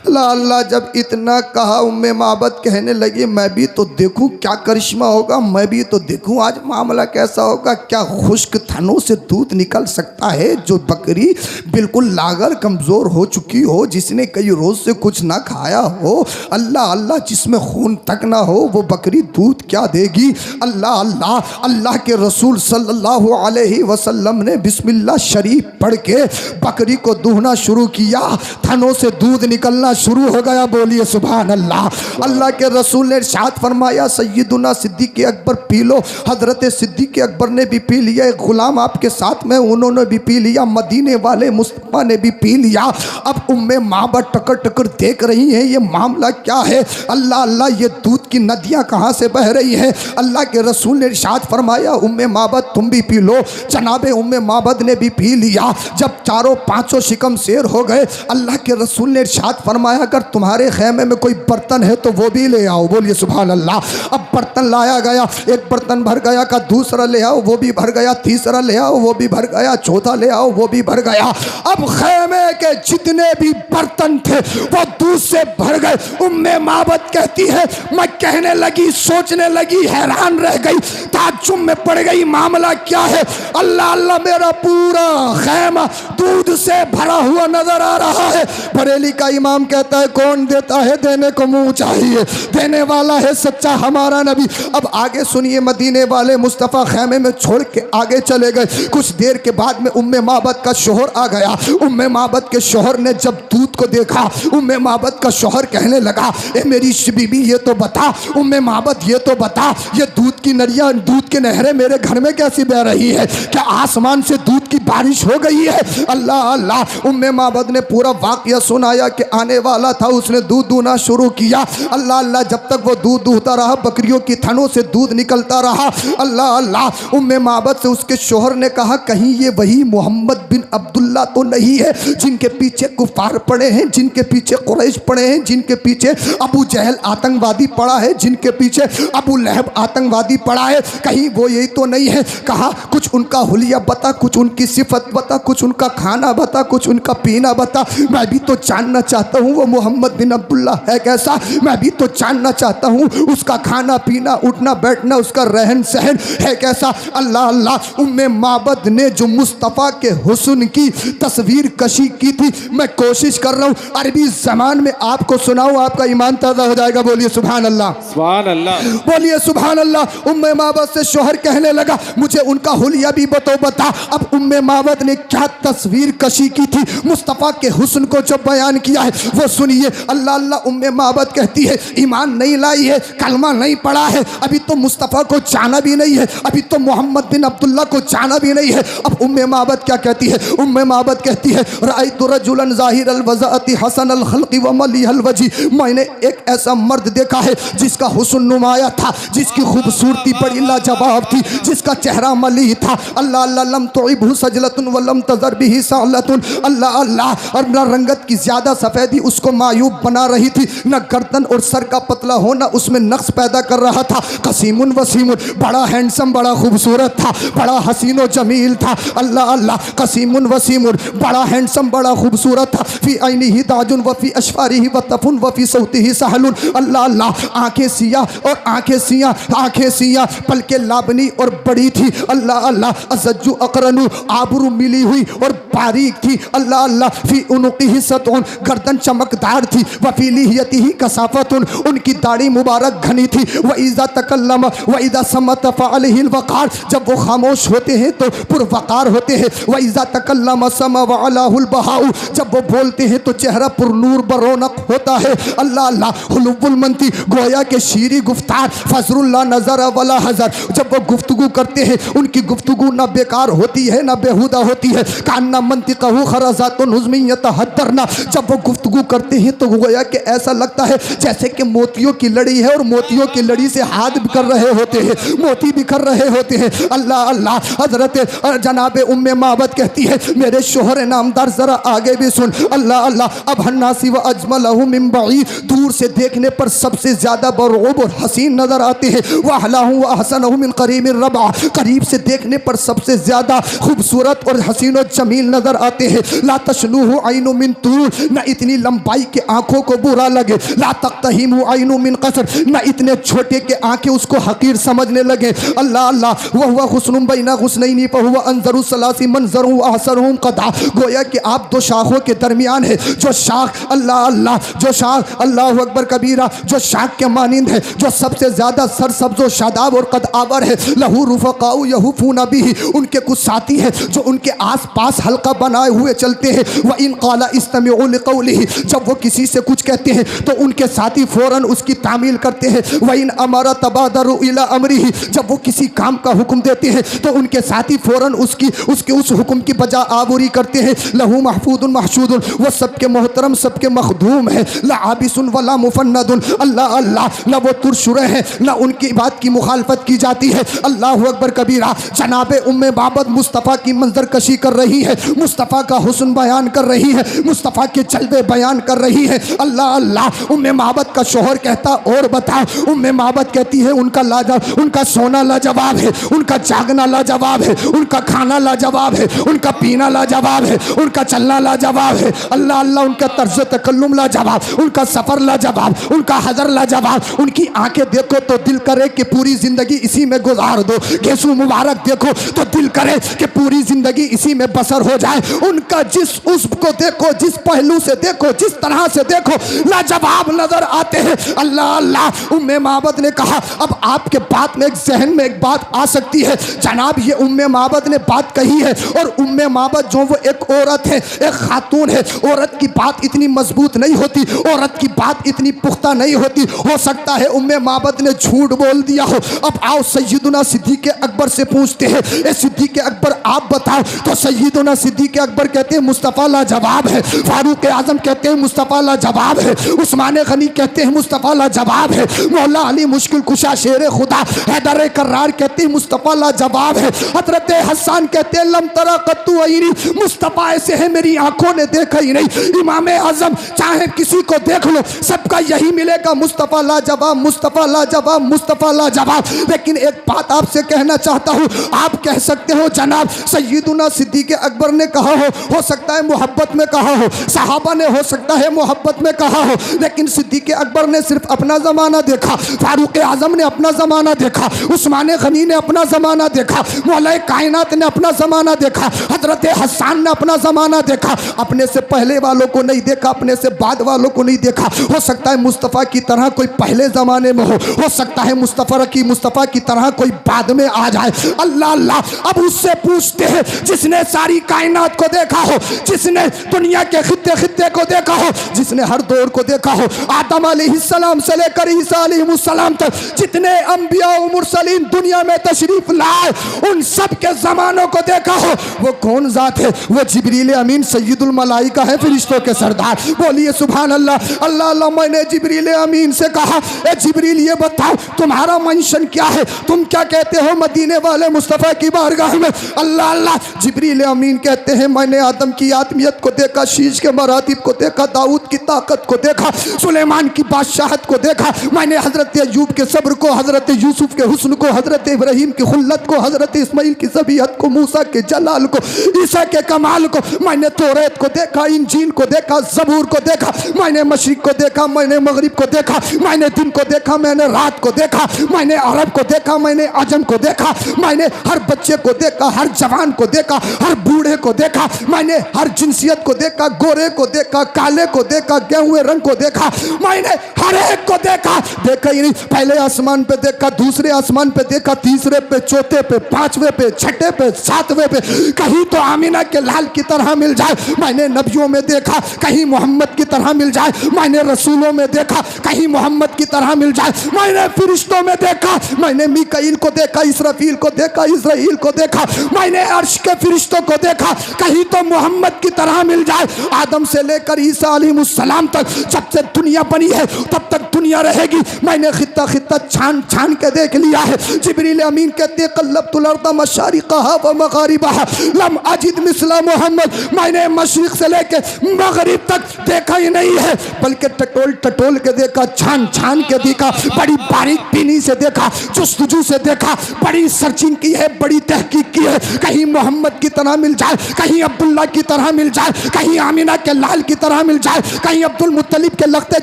अल्लाह अल्लाह। जब इतना कहा उम्मे माबद कहने लगी मैं भी तो देखूं क्या करिश्मा होगा, मैं भी तो देखूं आज मामला कैसा होगा, क्या खुश्क थनों से दूध निकल सकता है? जो बकरी बिल्कुल लागर कमज़ोर हो चुकी हो, जिसने कई रोज़ से कुछ ना खाया हो, अल्लाह अल्लाह, जिसमें खून तक ना हो, वो बकरी दूध क्या देगी? अल्लाह अल्लाह। अल्लाह के रसूल सल्लल्लाहु अलैहि वसल्लम ने बिस्मिल्लाह शरीफ पढ़ के बकरी को दूहना शुरू किया, थनों से दूध निकलना शुरू हो गया। बोलिए सुभान अल्लाह। अल्लाह के रसूल ने इरशाद फरमाया सय्यदुना सिद्दीक़ अकबर पी लो। हज़रत सिद्दीक़ अकबर ने भी पी लिया, एक गुलाम आपके साथ में उन्होंने भी पी लिया, मदीने वाले मुस्तफ़ा ने भी पी लिया। अब उम्मे माबद टकर टकर देख रही हैं ये मामला क्या है? अल्लाह अल्लाह, ये दूध की नदियाँ कहाँ से बह रही हैं? अल्लाह के रसूल ने इरशाद फरमाया उम्मे माबद तुम भी पी लो। जनाबे उम्मे माबद ने भी पी लिया। जब चारों पाँचों शिकम शेर हो गए, अल्लाह के रसूल ने इरशाद फरमाया अगर तुम्हारे खेमे में कोई बर्तन है तो वो भी ले आओ। बोलिए सुभान अल्लाह। अब बर्तन लाया गया, एक बर्तन भर गया, का दूसरा ले आओ, वो भी भर गया, तीसरा ले आओ, वो भी भर गया, चौथा ले आओ, वो भी भर गया। अब खेमे के जितने भी बर्तन थे वो दूध से भर गए। उम्मे माबद कहती है मैं कहने लगी, सोचने लगी, हैरान रह गई, ताज्जुब में पड़ गई, मामला क्या है? अल्लाह अल्लाह, मेरा पूरा खेमा दूध से भरा हुआ नजर आ रहा है। बरेली का इमाम कहता है कौन देता है देने को मुंह चाहिए, देने वाला है सच्चा हमारा नबी। अब आगे सुनिए, मदीने वाले मुस्तफ़ा खेमे में छोड़ के आगे चले गए। कुछ देर के बाद में उम्मे माबद का शोहर आ गया। उम्मे माबद के शोहर ने जब दूध को देखा, उम्मे माबद का शोहर कहने लगा ए मेरी बीबी ये तो बता, उम्मे माबद ये तो बता, ये दूध की नदियाँ, दूध की नहरें मेरे घर में कैसी बह रही है? क्या आसमान से दूध की बारिश हो गई है? अल्लाह अल्लाह। उम्मे माबद ने पूरा वाक़या सुनाया कि आने वाला था, उसने दूध दूहना शुरू किया। अल्लाह अल्लाह, जब तक वो दूध दूहता रहा, बकरियों की थनों से दूध निकलता रहा। अल्लाह अल्लाह। उम्मे माबद से उसके शोहर ने कहा कहीं ये वही मोहम्मद बिन अब्दुल्ला तो नहीं है जिनके पीछे कुफार पड़े हैं, जिनके पीछे कुरैश पड़े हैं, जिनके पीछे अबू जहल आतंकवादी पड़ा है, जिनके पीछे अबू लहब आतंकवादी पड़ा है, कहीं वो यही तो नहीं है? कहा कुछ उनका हुलिया बता, कुछ उनकी सिफत बता, कुछ उनका खाना बता, कुछ उनका पीना बता, मैं भी तो जानना चाहता हूँ वो मोहम्मद बिन अब्दुल्ला है कैसा, मैं भी तो जानना चाहता हूँ उसका खाना पीना, उठना बैठना, उसका रहन सहन है कैसा। अल्लाह अल्लाह। उम्मे माबद ने जो मुस्तफ़ा के हुस्न की तस्वीर कशी की थी, मैं कोशिश कर रहा हूँ अरबी ज़बान में आपको सुनाऊँ, आपका ईमान ताज़ा हो जाएगा। बोलिए सुभान अल्लाह, सुभान अल्लाह, बोलिए सुभान अल्लाह। उम्मे माबद से शोहर कहने लगा मुझे उनका हुलिया भी बता। अब उम्मे माबद ने क्या तस्वीर कशी की थी, मुस्तफ़ा के हुस्न को जो बयान किया है वो सुनिए। अल्लाह अल्लाह। उम्मे माबद कहती है ईमान नहीं लाई है, कलमा नहीं पढ़ा है, अभी तो मुस्तफ़ा को जाना भी नहीं है, अभी तो मोहम्मद बिन अब्दुल्ला को जाना भी नहीं है। अब उम्मे माबद क्या कहती है? उम्मे माबद कहती है राइतु रजुलन ज़ाहिर अल वज़अति हसन अल खल्क़ि व मली अल वजी, मैंने एक ऐसा मर्द देखा है जिसका हुस्न नुमाया था, जिसकी खूबसूरती बड़ी लाजवाब थी, जिसका चेहरा मली था। अल्लाह अल्लाह। लम तुइबहु सजलतुन व लम तज़र बिही सालतुन, अल्लाह अल्लाह। और न रंगत की ज्यादा सफेदी उसको मायूब बना रही थी, न गर्दन और सर का पतला होना उसमें नक्श पैदा कर रहा था। कसीमुन वसीमुन, बड़ा हैंडसम, बड़ा खूबसूरत था, बड़ा हसीन व जमील था। अल्लाह अल्लाह, कसीमुन वसीमुन, बड़ा हैंडसम, बड़ा खूबसूरत था। फी ऐनिही ताजुन व फी अशफारिही वतफुन व फी सौतिही सहलुन। अल्लाह अल्लाह, आंखें सिया और आंखें सिया, आंखें सिया, पलके लाबनी और बड़ी थी। अल्लाह अल्लाह, अज़ज्जु अकरनु, आबरू मिली हुई और बारीक थी। अल्लाह अल्लाह, फी उनुक़िही सतउन, गर्दन चमकदार थी। व फी लिहियतिही कसाफ़तुन, उनकी दाढ़ी मुबारक घनी थी। व इज़ा तकल्लम व इज़ा समत फ़अलहिल वक़ार, जब वो खामोश होते हैं तो पुरवक़ार होते हैं। व इज़ा तकल्लम समा व अलहुल बहाउ, जब वो बोलते हैं तो चेहरा पुरनूर बरौनक होता है। अल्लाह अल्लाह, हुलुबुल मंती, गोया के शीरी गुफ्तार, फजरुल्ला नज़र वला हज़र, जब वो गुफ्तगू करते हैं उनकी गुफ्तगू ना बेकार होती है ना बेहुदा होती है। कान्ना मंतिक़हु खरज़ातुन हुज़मिय्यत हद्दरना, जब वो गुफ्तगू करते हैं तो गोया के ऐसा लगता है जैसे कि मोतियों की लड़ी है और मोतियों की लड़ी से हाथ बिखर रहे होते हैं, मोती बिखर रहे होते हैं। अल्लाह अल्लाह, हजरत जनाब उम्मे माबद कहती है, मेरे शोहर नामदार जरा आगे भी सुन। अल्लाह अल्लाह, अब हन्नासी व अजमलहु मिन बईद, दूर से देखने पर सबसे ज्यादा बरूब और हसीन नजर आते हैं। वह अहलहु व अहसनहु मिन करीब रबा, करीब से देखने पर सबसे ज्यादा खूबसूरत और हसीन और जमील नजर आते हैं। ला तशनुहु ऐनु मिन तूल, न इतनी लंबाई के आंखों को बुरा लगे। ला तक्तहिमु ऐनु मिन कसर, न इतने छोटे के आंखें उसको हकीर समझने लगे। अल्लाह अल्लाह, वह हुआ हुस्नुम बैना हुस्नैनी फहुवा अंजरु सलासी मंजरु अहसनुहुम कदा, गोया कि आप दो शाखों के दरमियान है। जो शाख, अल्लाह अल्लाह, जो शाख, अल्लाह अकबर कबीरा, जो शाख के मानिंद है, जो सबसे ज्यादा सरसब्ज व शादाब और कद आवर है। लहू रुफ़क़ाउ यहूफ़ून बिही, उनके कुछ साथी हैं जो उनके आस पास हल्का बनाए हुए चलते हैं। व इन क़ाला इस्तमिउ लिक़ौलिही, जब वो किसी से कुछ कहते हैं तो उनके साथी फौरन उसकी तामील करते हैं। व इन अमरा तबादरु इला अमरिही, जब वो किसी काम का हुक्म देते हैं तो उनके साथी फौरन उसके उस हुक्म की बजा आबूरी करते हैं। लहू महफूदुन महशूदुन, वो सबके मोहतरम, सबके मखदूम है। ला आबिसुन वला मुफन्नदुन, अल्लाह अल्लाह, न वो तुरशुरे हैं न उनकी बात की मुखालफत की जाती है। अल्लाह अकबर कबीरा, जनाब उम्मे बाबद मुस्तफ़ा की मंजर कशी कर रही है, मुस्तफ़ा का हुस्न बयान कर रही है, मुस्तफ़ा के जलवे बयान कर रही है। अल्लाह अल्लाह, उम्मे माबद का शोहर कहता और बताओ, उम्मे माबद कहती है उनका लाजवाब, उनका सोना लाजवाब है, उनका जागना लाजवाब है, उनका खाना लाजवाब है, उनका पीना लाजवाब है, उनका चलना लाजवाब है। अल्लाह अल्लाह, उनका तर्ज तकल्लुम लाजवाब, उनका सफ़र लाजवाब, उनका हज़र लाजवाब। उनकी आंखें देखो तो दिल करे कि पूरी ज़िंदगी इसी में गुजार दो। गेसू मुबारक देखो तो दिल करे कि पूरी ज़िंदगी इसी में बसर हो जाए। उनका जिस उसको देखो, जिस पहलू से देखो, जिस तरह से देखो, लाजवाब नजर आते हैं। अल्लाह अल्लाह, उम्मे माबद ने कहा, अब आपके बात में एक जहन में एक बात आ सकती है, जनाब ये उम्मे माबद ने बात कही है और उम्मे माबद जो वो एक औरत है, एक खातून है, औरत की बात इतनी मजबूत नहीं होती, औरत की बात इतनी पुख्ता नहीं होती। हो सकता है उम्मे माबद ने झूठ बोल दिया हो। अब आओ सैयदुना सिद्दीक़ अकबर से पूछते हैं, ए सिद्दीक़ अकबर आप बताओ। तो सैयदुना सिद्दीक़ अकबर कहते हैं मुस्तफ़ा लाजवाब है, फारूक आज़म कहते हैं मुस्तफ़ा लाजवाब है, उस्मान गनी कहते हैं मुस्तफ़ा लाजवाब है, मौला अली मुश्किल कुशा शेर खुदा हैदर कर्रार कहते हैं मुस्तफ़ा लाजवाब है, हज़रत हसन कहते हैं लम तरा कत्तु ऐनी, मुस्तफ़ा ऐसे है मेरी आंखों ने देखा ही नहीं। इमाम आज़म चाहे किसी को देख लो सबका यही मिलेगा, मुस्तफ़ा लाजवाब, मुस्तफ़ा लाजवाब, मुस्तफ़ा लाजवाब। लेकिन एक बात आपसे कहना चाहता हूँ, आप कह सकते हो जनाब सैयदुना सिद्दीक़ अकबर ने कहा हो सकता है मोहब्बत में कहा हो, सहाबा ने हो सकता है मोहब्बत में कहा हो, लेकिन सिद्दीक़ अकबर ने सिर्फ अपना ज़माना देखा, फारूक आज़म ने अपना ज़माना देखा, उस्मान गनी ने अपना ज़माना देखा, मौला कायनात ने अपना ज़माना देखा, हज़रत हसन ने अपना ज़माना देखा। अपने से पहले वालों को नहीं देखा, अपने से बाद वालों को नहीं देखा। हो सकता है मुस्तफ़ा की तरह कोई पहले ज़माने में हो सकता है मुस्तफ़ा की तरह कोई बाद में आ जाए। अल्लाह अल्लाह, अब उससे पूछते हैं जिसने सारी कायनात को देखा हो, जिसने दुनिया के खित्ते खित्ते को देखा हो, जिसने हर दौर को देखा हो, आदम अलैहिस्सलाम से लेकर ईसा अलैहिस्सलाम तक जितने अंबिया और मुरसलीन दुनिया में तशरीफ लाए, उन सब के ज़मानों को देखा हो, वो कौन ज़ात है? वो जिब्रील अमीन सय्यदुल मलाइका है, फरिश्तों के सरदार। बोलिए सुभान अल्लाह। अल्लाह अल्लाह, मैंने जिब्रील अमीन से कहा, ए जिब्रील ये बताओ तुम्हारा मेंशन क्या है, तुम क्या कहते हो मदीने वाले मुस्तफ़ा की बारगाह में? अल्लाह अल्लाह, जिब्रील अमीन कहते हैं मैंने आदम की आत्मियत को देखा देखा, शीश के मरातिब को देखा, दाऊद की ताकत को देखा, सुलेमान की बादशाहत को देखा, मैंने हजरत अय्यूब के सब्र को, हजरत यूसुफ के हुस्न को, हजरत इब्राहिम की खुल्लत को, हजरत इस्माइल की ज़बीहत को, मूसा के जलाल को, ईसा के कमाल को, मैंने तौरात को देखा, इंजील को देखा, ज़बूर को देखा, मैंने मशरिक को देखा, मैंने मगरिब को देखा, मैंने दिन को देखा, मैंने रात को देखा, मैंने अरब को देखा, मैंने अजम को देखा, मैंने हर बच्चे को देखा, हर जवान को देखा, हर बूढ़े को देखा, मैंने हर जिनसियत को देखा, गोरे को देखा, काले को देखा, गेहुए रंग को देखा, मैंने हर एक को देखा। देखा ही नहीं, पहले आसमान पे देखा, दूसरे आसमान पे देखा, तीसरे पे, चौथे पे, पांचवे पे, छठे पे, सातवें पे, कहीं तो आमिना के लाल की तरह मिल जाए। मैंने नबियों में देखा, कहीं मोहम्मद की तरह मिल जाए, मैंने रसूलों में देखा, कहीं मोहम्मद की तरह मिल जाए, मैंने फरिश्तों में देखा, मैंने मीकाईल को देखा, इसराफील को देखा, इस्राईल को देखा, मैंने अर्श के फरिश्तों को देखा, कहीं तो मोहम्मद की तरह मिल जाए। आदम से लेकर ईसा अलैहिस्सलाम तक, जब से दुनिया बनी है तब तक दुनिया रहेगी। मैंने खित्ता खित्ता छान छान के देख लिया है। जिब्रील अमीन कहते क़ल्लब्तुल अर्द मशारिक़हा व मग़ारिबहा लम अजिद मिस्ला मोहम्मद। मैंने मशरिक़ से लेके मगरिब तक देखा ही नहीं है, बल्कि टटोल टटोल के देखा, छान छान के देखा, बड़ी बारीक बीनी से देखा, जुस्तजू से देखा, बड़ी सर्चिंग की है, बड़ी तहकीक की है। कहीं मोहम्मद की तरह मिल जाए, कहीं अब्दुल्ला की तरह मिल जाए, कहीं आमिना के लाल की तरह मिल जाए, कहीं अब्दुल मुत्तलिब के लख्ते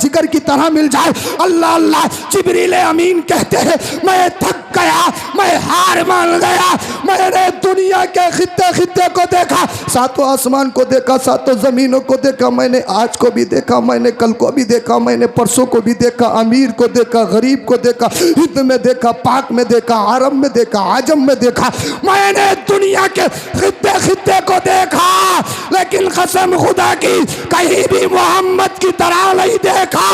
जिगर की तरह मिल जाए। अल्लाह अल्लाह। जिब्रील अमीन कहते हैं मैं थक गया, मैं हार मान गया। मैंने दुनिया के खित्ते खित्ते को देखा, सातों आसमान को देखा, सातों जमीनों को देखा, मैंने आज को भी देखा, मैंने कल को भी देखा, मैंने परसों को भी देखा, अमीर को देखा, गरीब को देखा, हिंद में देखा, पाक में देखा, अरब में देखा, आजम में देखा। मैंने दुनिया के खित्ते खित्ते को देखा, लेकिन कसम खुदा की कहीं भी मोहम्मद की तरह नहीं देखा,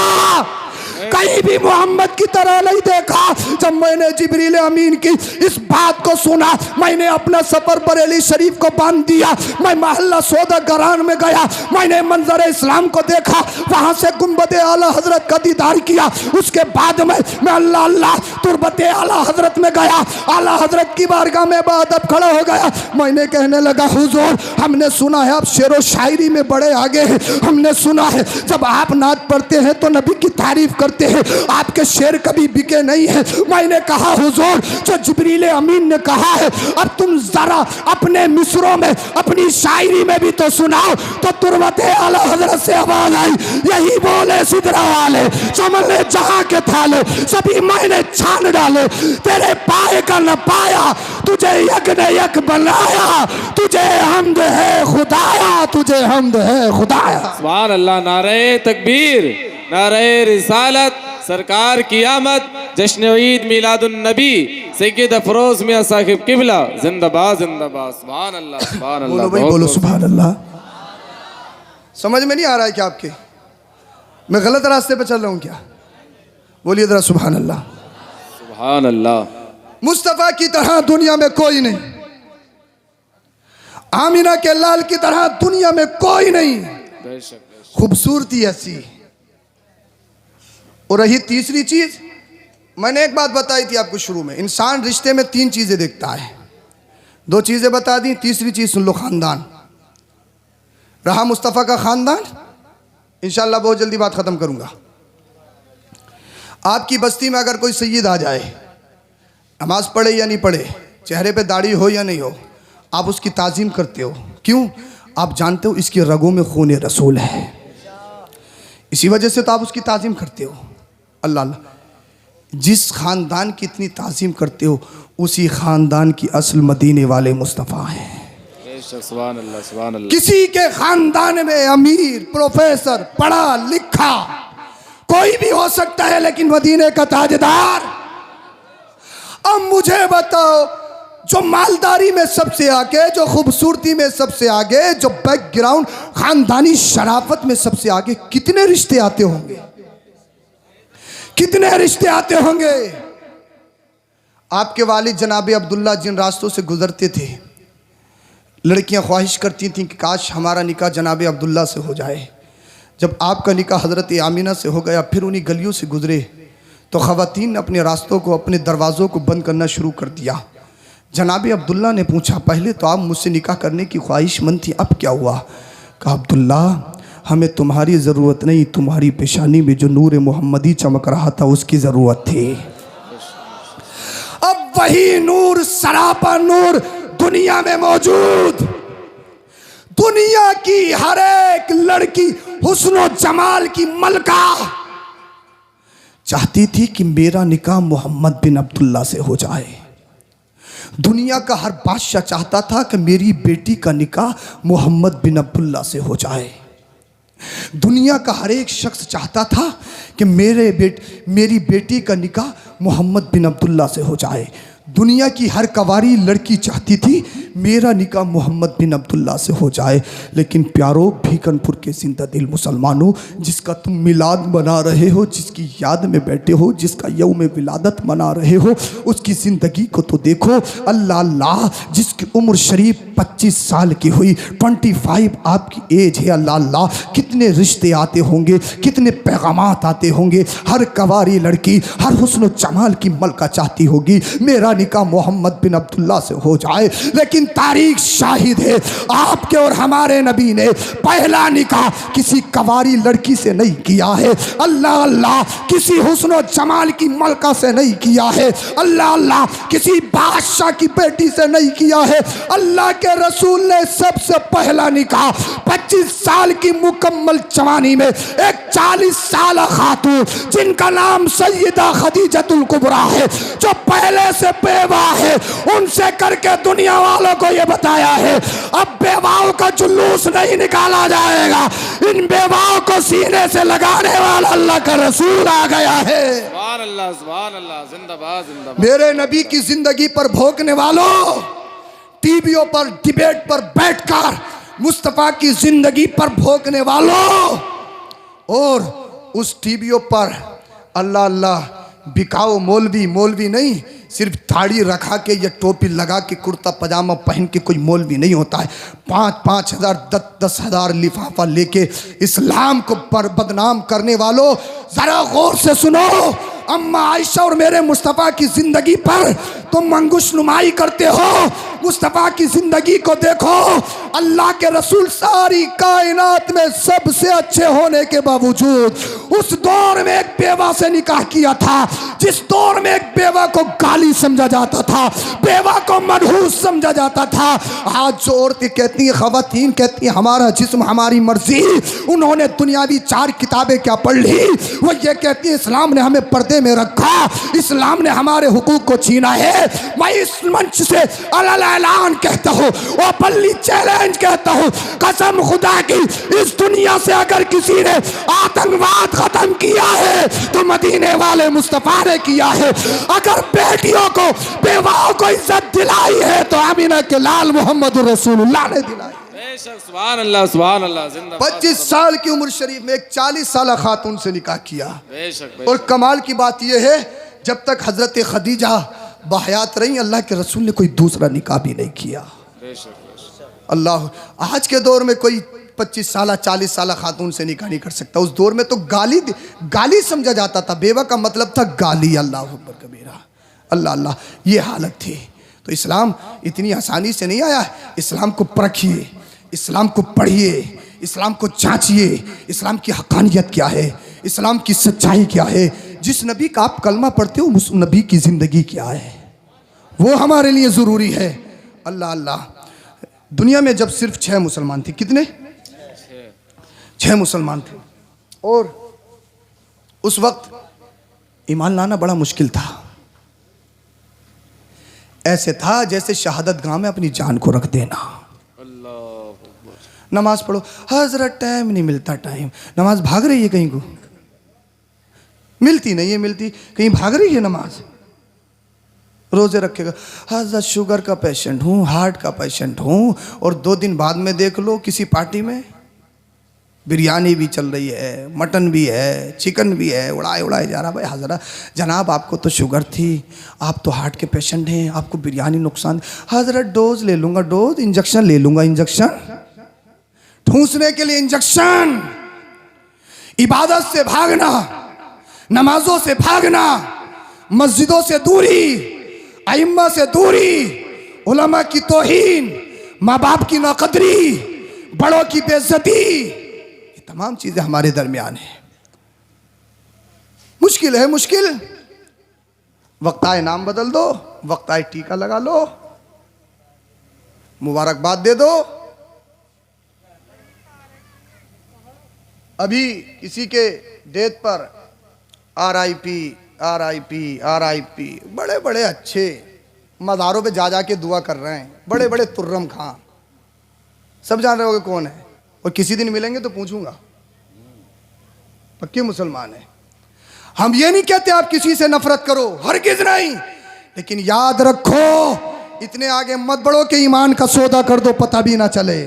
कहीं भी मोहम्मद की तरह नहीं देखा। जब मैंने जिब्रील अमीन की इस बात को सुना, मैंने अपना सफर बरेली शरीफ को बांध दिया, मैं महल्ला सौदागरान में गया, मैंने मंजर इस्लाम को देखा, वहां से गुंबद आला हजरत का दीदार किया। उसके बाद में मैं अल्लाह अल्लाह तुरबत आला हजरत में गया, आला हजरत की बारगाह में बादब खड़ा हो गया। मैंने कहने लगा हुजूर, हमने सुना है आप शेरो शायरी में बड़े आगे हैं, हमने सुना है जब आप नात पढ़ते हैं तो नबी की तारीफ करते हैं, आपके शेर कभी बिके नहीं है। मैंने कहा हुजूर, जो जिब्रील अमीन ने कहा है अब तुम जरा अपने मिसरों में, अपनी शायरी में भी तो सुनाओ। तो तुरबत आला हजरत से आवाज आई, यही बोले सिदरा वाले, चमले जहां के थाले, सभी मैंने छान डाले, तेरे पाए का न पाया, तुझे यक ने यक बनाया, तुझे हमद है खुदाया, तुझे हमद है खुदाया। सुभान अल्लाह। नारे तकबीर, नारे रिसालत, सरकार की आमद, जश्न ईद मिलादुन नबी सैयद अफरोज मियां साहिब किबला जिंदाबाद जिंदाबाद। सुभान अल्लाह, सुभान अल्लाह। बोलो भाई बोलो सुभान अल्लाह। समझ में नहीं आ रहा है क्या आपके? मैं गलत रास्ते पे चल रहा हूँ क्या? बोलिए जरा सुभान अल्लाह। सुभान अल्लाह। मुस्तफा की तरह दुनिया में कोई नहीं, आमिना के लाल की तरह दुनिया में कोई नहीं। खूबसूरती ऐसी। और रही तीसरी चीज, मैंने एक बात बताई थी आपको शुरू में, इंसान रिश्ते में तीन चीजें देखता है, दो चीजें बता दी, तीसरी चीज सुन लो, खानदान। रहा मुस्तफ़ा का खानदान, इंशाअल्लाह बहुत जल्दी बात खत्म करूंगा। आपकी बस्ती में अगर कोई सैयद आ जाए, नमाज पढ़े या नहीं पढ़े, चेहरे पे दाढ़ी हो या नहीं हो, आप उसकी ताज़ीम करते हो। क्यों? आप जानते हो इसकी रगों में खून रसूल है, इसी वजह से तो आप उसकी ताज़ीम करते हो। अल्लाह अल्लाह। जिस खानदान की इतनी ताज़ीम करते हो, उसी खानदान की असल मदीने वाले मुस्तफ़ा हैं। सुभान अल्लाह, सुभान अल्लाह। किसी के खानदान में अमीर, प्रोफेसर, पढ़ा लिखा कोई भी हो सकता है, लेकिन मदीने का ताजदार। अब मुझे बताओ, जो मालदारी में सबसे आगे, जो खूबसूरती में सबसे आगे, जो बैकग्राउंड खानदानी शराफत में सबसे आगे, कितने रिश्ते आते होंगे, कितने रिश्ते आते होंगे। आपके वालिद जनाब अब्दुल्ला जिन रास्तों से गुजरते थे, लड़कियां ख्वाहिश करती थीं कि काश हमारा निकाह जनाब अब्दुल्ला से हो जाए। जब आपका निकाह हज़रत आमिना से हो गया, फिर उन्हीं गलियों से गुजरे तो ख़वातीन ने अपने रास्तों को, अपने दरवाज़ों को बंद करना शुरू कर दिया। जनाब अब्दुल्ला ने पूछा, पहले तो आप मुझसे निकाह करने की ख्वाहिशमंद थी, अब क्या हुआ? कहा अब्दुल्ला हमें तुम्हारी ज़रूरत नहीं, तुम्हारी पेशानी में जो नूर मोहम्मदी चमक रहा था उसकी ज़रूरत थी। अब वही नूर, सरापा नूर दुनिया में मौजूद। दुनिया की हर एक लड़की हुस्न जमाल की मलका चाहती थी कि मेरा निकाह मोहम्मद बिन अब्दुल्ला से हो जाए। दुनिया का हर बादशाह चाहता था कि मेरी बेटी का निकाह मोहम्मद बिन अब्दुल्ला से हो जाए। दुनिया का हर एक शख्स चाहता था कि मेरी बेटी का निकाह मोहम्मद बिन अब्दुल्ला से हो जाए। दुनिया की हर कवारी लड़की चाहती थी मेरा निकाह मोहम्मद बिन अब्दुल्ला से हो जाए। लेकिन प्यारो भीकनपुर के जिंदा दिल मुसलमानों, जिसका तुम मिलाद मना रहे हो, जिसकी याद में बैठे हो, जिसका यौम विलादत मना रहे हो, उसकी ज़िंदगी को तो देखो। अल्लाह अल्लाह, जिसकी उम्र शरीफ 25 साल की हुई, 25 आपकी एज है। अल्लाह अल्लाह, कितने रिश्ते आते होंगे, कितने पैगामात आते होंगे। हर कवारी लड़की, हर हुस्न जमाल की मलका चाहती होगी मेरा निकाह मोहम्मद बिन अब्दुल्ला से हो जाए। लेकिन तारीख शाहिद है, आपके और हमारे नबी ने पहला निकाह किसी कवारी लड़की से नहीं किया है। अल्लाह अल्लाह, किसी हुस्न जमाल की मलका से नहीं किया है। अल्लाह अल्लाह, किसी बादशाह की बेटी से नहीं किया है। अल्लाह के रसूल ने सबसे पहला निकाह 25 साल की मुकम्मल जवानी में एक 40 साल खातून जिनका नाम सैयदा खदीजतुल कुबरा है, जो पहले से बेवा है, उनसे करके दुनिया वालों को ये बताया है अब बेवाओं का जुलूस नहीं निकाला जाएगा, इन बेवाओं को सीने से लगाने वाला अल्लाह का रसूल आ गया है। सुभान अल्लाह, सुभान अल्लाह, जिंदाबाद जिंदाबाद। मेरे नबी की जिंदगी पर भोंकने वालों, टीवियों पर डिबेट पर बैठकर मुस्तफा की जिंदगी पर भोंकने वालों, और उस टीवियों पर अल्लाह अल्लाह बिकाओ मौलवी, मौलवी नहीं, सिर्फ दाढ़ी रखा के या टोपी लगा के कुर्ता पजामा पहन के कोई मौलवी नहीं होता है। 5-5 हज़ार 10-10 हज़ार लिफाफा लेके इस्लाम को पर बदनाम करने वालों, जरा गौर से सुनो। अम्मा आयशा और मेरे मुस्तफ़ा की ज़िंदगी पर तुम अंगुश नुमाई करते हो। मुस्तफ़ा की ज़िंदगी को देखो। अल्लाह के रसूल सारी कायनात में सबसे अच्छे होने के बावजूद उस दौर में एक बेवा से निकाह किया था, जिस दौर में एक बेवा को गाली समझा जाता था, बेवा को मनहूस समझा जाता था। आज जो औरतें कहती हैं, ख़वातीन कहती हैं हमारा जिस्म हमारी मर्जी, उन्होंने दुनियावी 4 किताबें क्या पढ़ ली, वो ये कहती है इस्लाम ने हमें पर्दे में रखा, इस्लाम ने हमारे हुकूक को छीना है। मैं इस मंच से ऐलान कहता हूँ, ओपनली चैलेंज कहता हूँ, कसम खुदा की, इस दुनिया से अगर किसी ने आतंकवाद खत्म किया है तो मदीने वाले मुस्तफा ने किया है। अगर बेटियों को, बेवाओं को इज्जत दिलाई है तो आमिना के लाल मोहम्मद रसूलुल्लाह ने दिलाई। सुभान अल्लाह, सुभान अल्लाह, जिंदाबाद। 25 साल की उम्र शरीफ में एक 40 साल खातून से निकाह किया। बेशक। और कमाल की बात यह है, जब तक हजरत खदीजा बहयात रही, अल्लाह के रसूल ने कोई दूसरा निकाह भी नहीं किया। अल्लाह, आज के दौर में कोई 25 साल 40 साल खातून से निकाह नहीं कर सकता। उस दौर में तो गाली समझा जाता था, बेवा का मतलब था गाली। अल्लाह अकबर कबीरा, अल्लाह अल्लाह, ये हालत थी। तो इस्लाम इतनी आसानी से नहीं आया। इस्लाम को परखिए, इस्लाम को पढ़िए, इस्लाम को जांचिए, इस्लाम की हकानियत क्या है, इस्लाम की सच्चाई क्या है। जिस नबी का आप कलमा पढ़ते हो उस नबी की ज़िंदगी क्या है, वो हमारे लिए ज़रूरी है। अल्लाह अल्लाह, दुनिया में जब सिर्फ 6 मुसलमान थे, कितने? 6 मुसलमान थे। और उस वक्त ईमान लाना बड़ा मुश्किल था। ऐसे था जैसे शहादत गाह में अपनी जान को रख देना। नमाज पढ़ो, हजरत टाइम नहीं मिलता, टाइम, नमाज भाग रही है कहीं को, मिलती नहीं है, मिलती कहीं भाग रही है नमाज। रोजे रखेगा, हजरत शुगर का पेशेंट हूँ, हार्ट का पेशेंट हूँ, और 2 दिन बाद में देख लो किसी पार्टी में बिरयानी भी चल रही है, मटन भी है, चिकन भी है, उड़ाए जा रहा। भाई हजरत जनाब, आपको तो शुगर थी, आप तो हार्ट के पेशेंट हैं, आपको बिरयानी नुकसान। हजरत डोज ले लूँगा, डोज, इंजेक्शन ले लूँगा, इंजेक्शन, ठूंसने के लिए इंजेक्शन। इबादत से भागना, नमाजों से भागना, मस्जिदों से दूरी, अइम्मा से दूरी, उलमा की तौहीन, माँ बाप की नाकदरी, बड़ों की बेइज्जती, ये तमाम चीजें हमारे दरमियान है। मुश्किल है, मुश्किल। वक्त आए नाम बदल दो, वक्त आए टीका लगा लो, मुबारकबाद दे दो। अभी किसी के डेथ पर RIP RIP RIP, बड़े बड़े अच्छे मज़ारों पे जा के दुआ कर रहे हैं, बड़े बड़े तुर्रम खां, सब जान रहे होगे कौन है, और किसी दिन मिलेंगे तो पूछूंगा, पक्के मुसलमान है। हम ये नहीं कहते आप किसी से नफरत करो, हरगिज नहीं, लेकिन याद रखो इतने आगे मत बढ़ो कि ईमान का सौदा कर दो पता भी ना चले।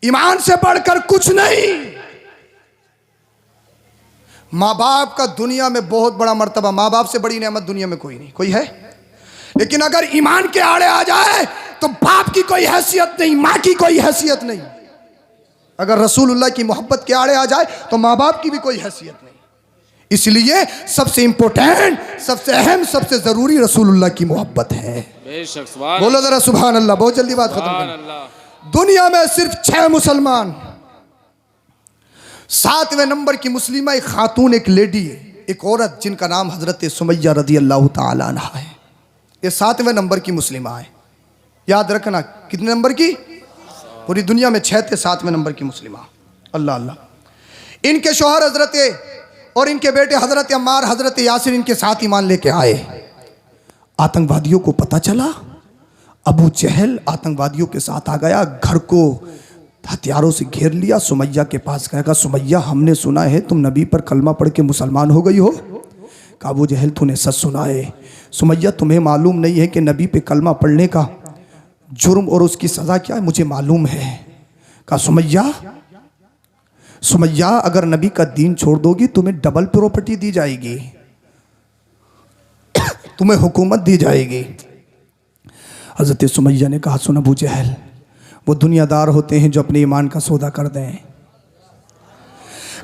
ईमान से बढ़कर कुछ नहीं। माँ बाप का दुनिया में बहुत बड़ा मर्तबा, माँ बाप से बड़ी नेमत दुनिया में कोई नहीं, कोई है? लेकिन अगर ईमान के आड़े आ जाए तो बाप की कोई हैसियत नहीं, माँ की कोई हैसियत नहीं। अगर रसूलुल्लाह की मोहब्बत के आड़े आ जाए तो माँ बाप की भी कोई हैसियत नहीं। इसलिए सबसे इंपॉर्टेंट, सबसे अहम, सबसे जरूरी रसूलुल्लाह की मोहब्बत है। बोलो जरा सुभान अल्लाह। बहुत जल्दी बात खत्म कर। दुनिया में सिर्फ 6 मुसलमान, 7वें नंबर की मुस्लिमा एक खातून, एक लेडी, एक औरत जिनका नाम हजरत सुमैया रदी अल्लाह ताला अन्हा है। ये 7वें नंबर की मुस्लिमा है। याद रखना, कितने नंबर की? पूरी दुनिया में 6 थे, 7वें नंबर की मुस्लिमा। अल्लाह अल्लाह। इनके शौहर हजरत और इनके बेटे हजरत अम्मार, हजरत यासिर इनके साथ ईमान लेके आए। आतंकवादियों को पता चला, अबू जहल आतंकवादियों के साथ आ गया, घर को हथियारों से घेर लिया, सुमैया के पास गया। कहा सुमैया, हमने सुना है तुम नबी पर कलमा पढ़ के मुसलमान हो गई हो। कहा अबू जहल तूने सच सुना है। सुमैया, तुम्हें मालूम नहीं है कि नबी पे कलमा पढ़ने का जुर्म और उसकी सज़ा क्या है? मुझे मालूम है। कहा सुमैया, अगर नबी का दीन छोड़ दोगी तुम्हें डबल प्रॉपर्टी दी जाएगी, तुम्हें हुकूमत दी जाएगी। हज़रत सुमैया ने कहा सुन अबू जहल, वो दुनियादार होते हैं जो अपने ईमान का सौदा कर दें।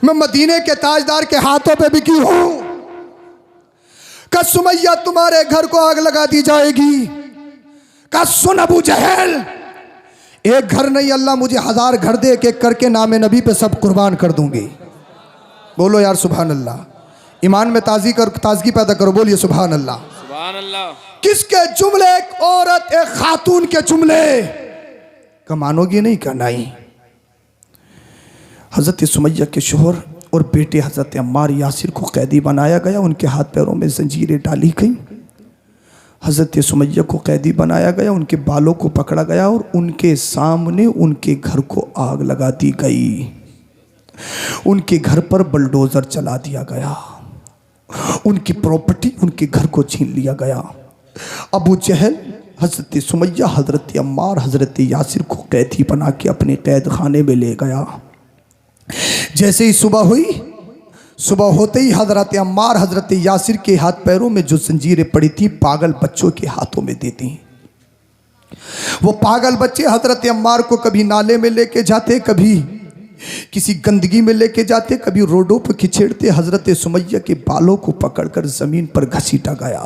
मैं मदीने के ताजदार के हाथों पे बिकी हूं। कहा सुमैया, तुम्हारे घर को आग लगा दी जाएगी। कहा सुन अबू जहल, एक घर नहीं, अल्लाह मुझे 1000 घर दे, एक करके नाम नबी पे सब कुर्बान कर दूंगी। बोलो यार सुभान अल्लाह। ईमान में ताजगी पैदा करो, बोलिए सुभान अल्लाह। सुभान अल्लाह। किसके जुमले? एक औरत, एक खातून के जुमले का मानोगी नहीं? का नहीं। हजरत सुमैया के शोहर और बेटे हजरत अम्मार यासिर को कैदी बनाया गया, उनके हाथ पैरों में जंजीरें डाली गई। हज़रत सुमैया को कैदी बनाया गया, उनके बालों को पकड़ा गया और उनके सामने उनके घर को आग लगा दी गई। उनके घर पर बुलडोज़र चला दिया गया, उनकी प्रॉपर्टी, उनके घर को छीन लिया गया। अबू जहल हज़रत सुमैया, हज़रत अम्मार, हज़रत यासिर को कैदी बना के अपने कैद खाने में ले गया। जैसे ही सुबह हुई, सुबह होते ही हज़रत अम्मार, हज़रत यासिर के हाथ पैरों में जो जंजीरें पड़ी थी पागल बच्चों के हाथों में देती। वो पागल बच्चे हज़रत अम्मार को कभी नाले में लेके जाते, कभी किसी गंदगी में लेके जाते, कभी रोडों पर खिचेड़ते। हज़रत सुमैया के बालों को पकड़कर ज़मीन पर घसीटा गया।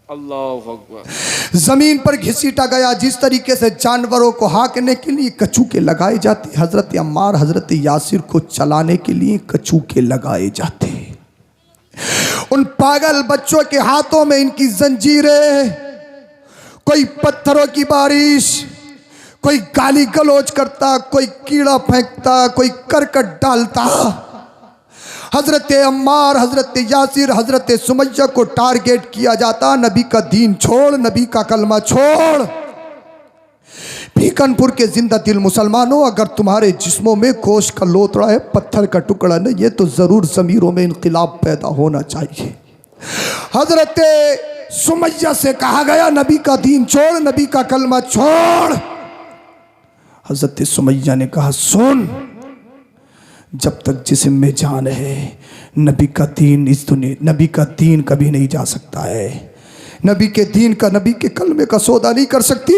अल्लाहु अकबर। ज़मीन पर घसीटा गया। जिस तरीके से जानवरों को हाँकने के लिए कचूके लगाए जाते, हज़रत अम्मार, हज़रत यासिर को चलाने के लिए कचूके लगाए जाते। उन पागल बच्चों के हाथों में इनकी जंजीरें, कोई पत्थरों की बारिश, कोई गाली गलौज करता, कोई कीड़ा फेंकता, कोई करकट डालता। हज़रत अम्मार, हज़रत यासिर, हज़रत सुमैया को टारगेट किया जाता, नबी का दीन छोड़, नबी का कलमा छोड़। भीकनपुर के जिंदा दिल मुसलमानों, अगर तुम्हारे जिस्मों में गोश्त का लोथड़ा है, पत्थर का टुकड़ा नहीं है, तो ज़रूर ज़मीरों में इनकलाब पैदा होना चाहिए। हज़रत सुमैया से कहा गया नबी का दीन छोड़, नबी का कलमा छोड़। हज़रत सुमैया ने कहा सुन, जब तक जिस्म में जान है नबी का दीन, इस दुनिया नबी का दीन कभी नहीं जा सकता है। नबी के दीन का, नबी के कलमे का सौदा नहीं कर सकती।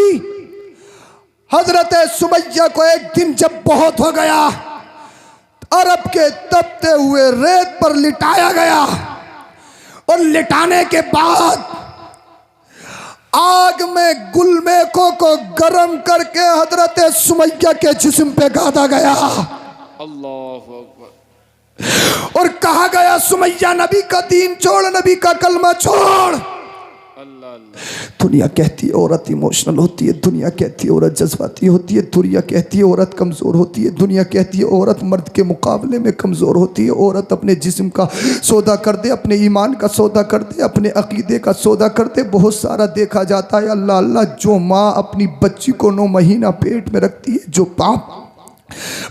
हजरत सुमैया को एक दिन जब बहुत हो गया, अरब के तपते हुए रेत पर लिटाया गया और लिटाने के बाद आग में गुलमेखों को गर्म करके हजरत सुमैया के जिस्म पे गादा गया अल्लाहु अकबर। और कहा गया सुमैया नबी का दीन छोड़, नबी का कलमा छोड़। अल्लाह अल्लाह। दुनिया कहती है औरत इमोशनल होती है, दुनिया कहती है औरत जज्बाती होती है, दुनिया कहती है औरत कमज़ोर होती है, दुनिया कहती है औरत मर्द के मुकाबले में कमज़ोर होती है। औरत अपने जिस्म का सौदा कर दे, अपने ईमान का सौदा कर दे, अपने अकीदे का सौदा कर दे, बहुत सारा देखा जाता है। अल्लाह अल्लाह, जो माँ अपनी बच्ची को 9 महीना पेट में रखती है, जो बाप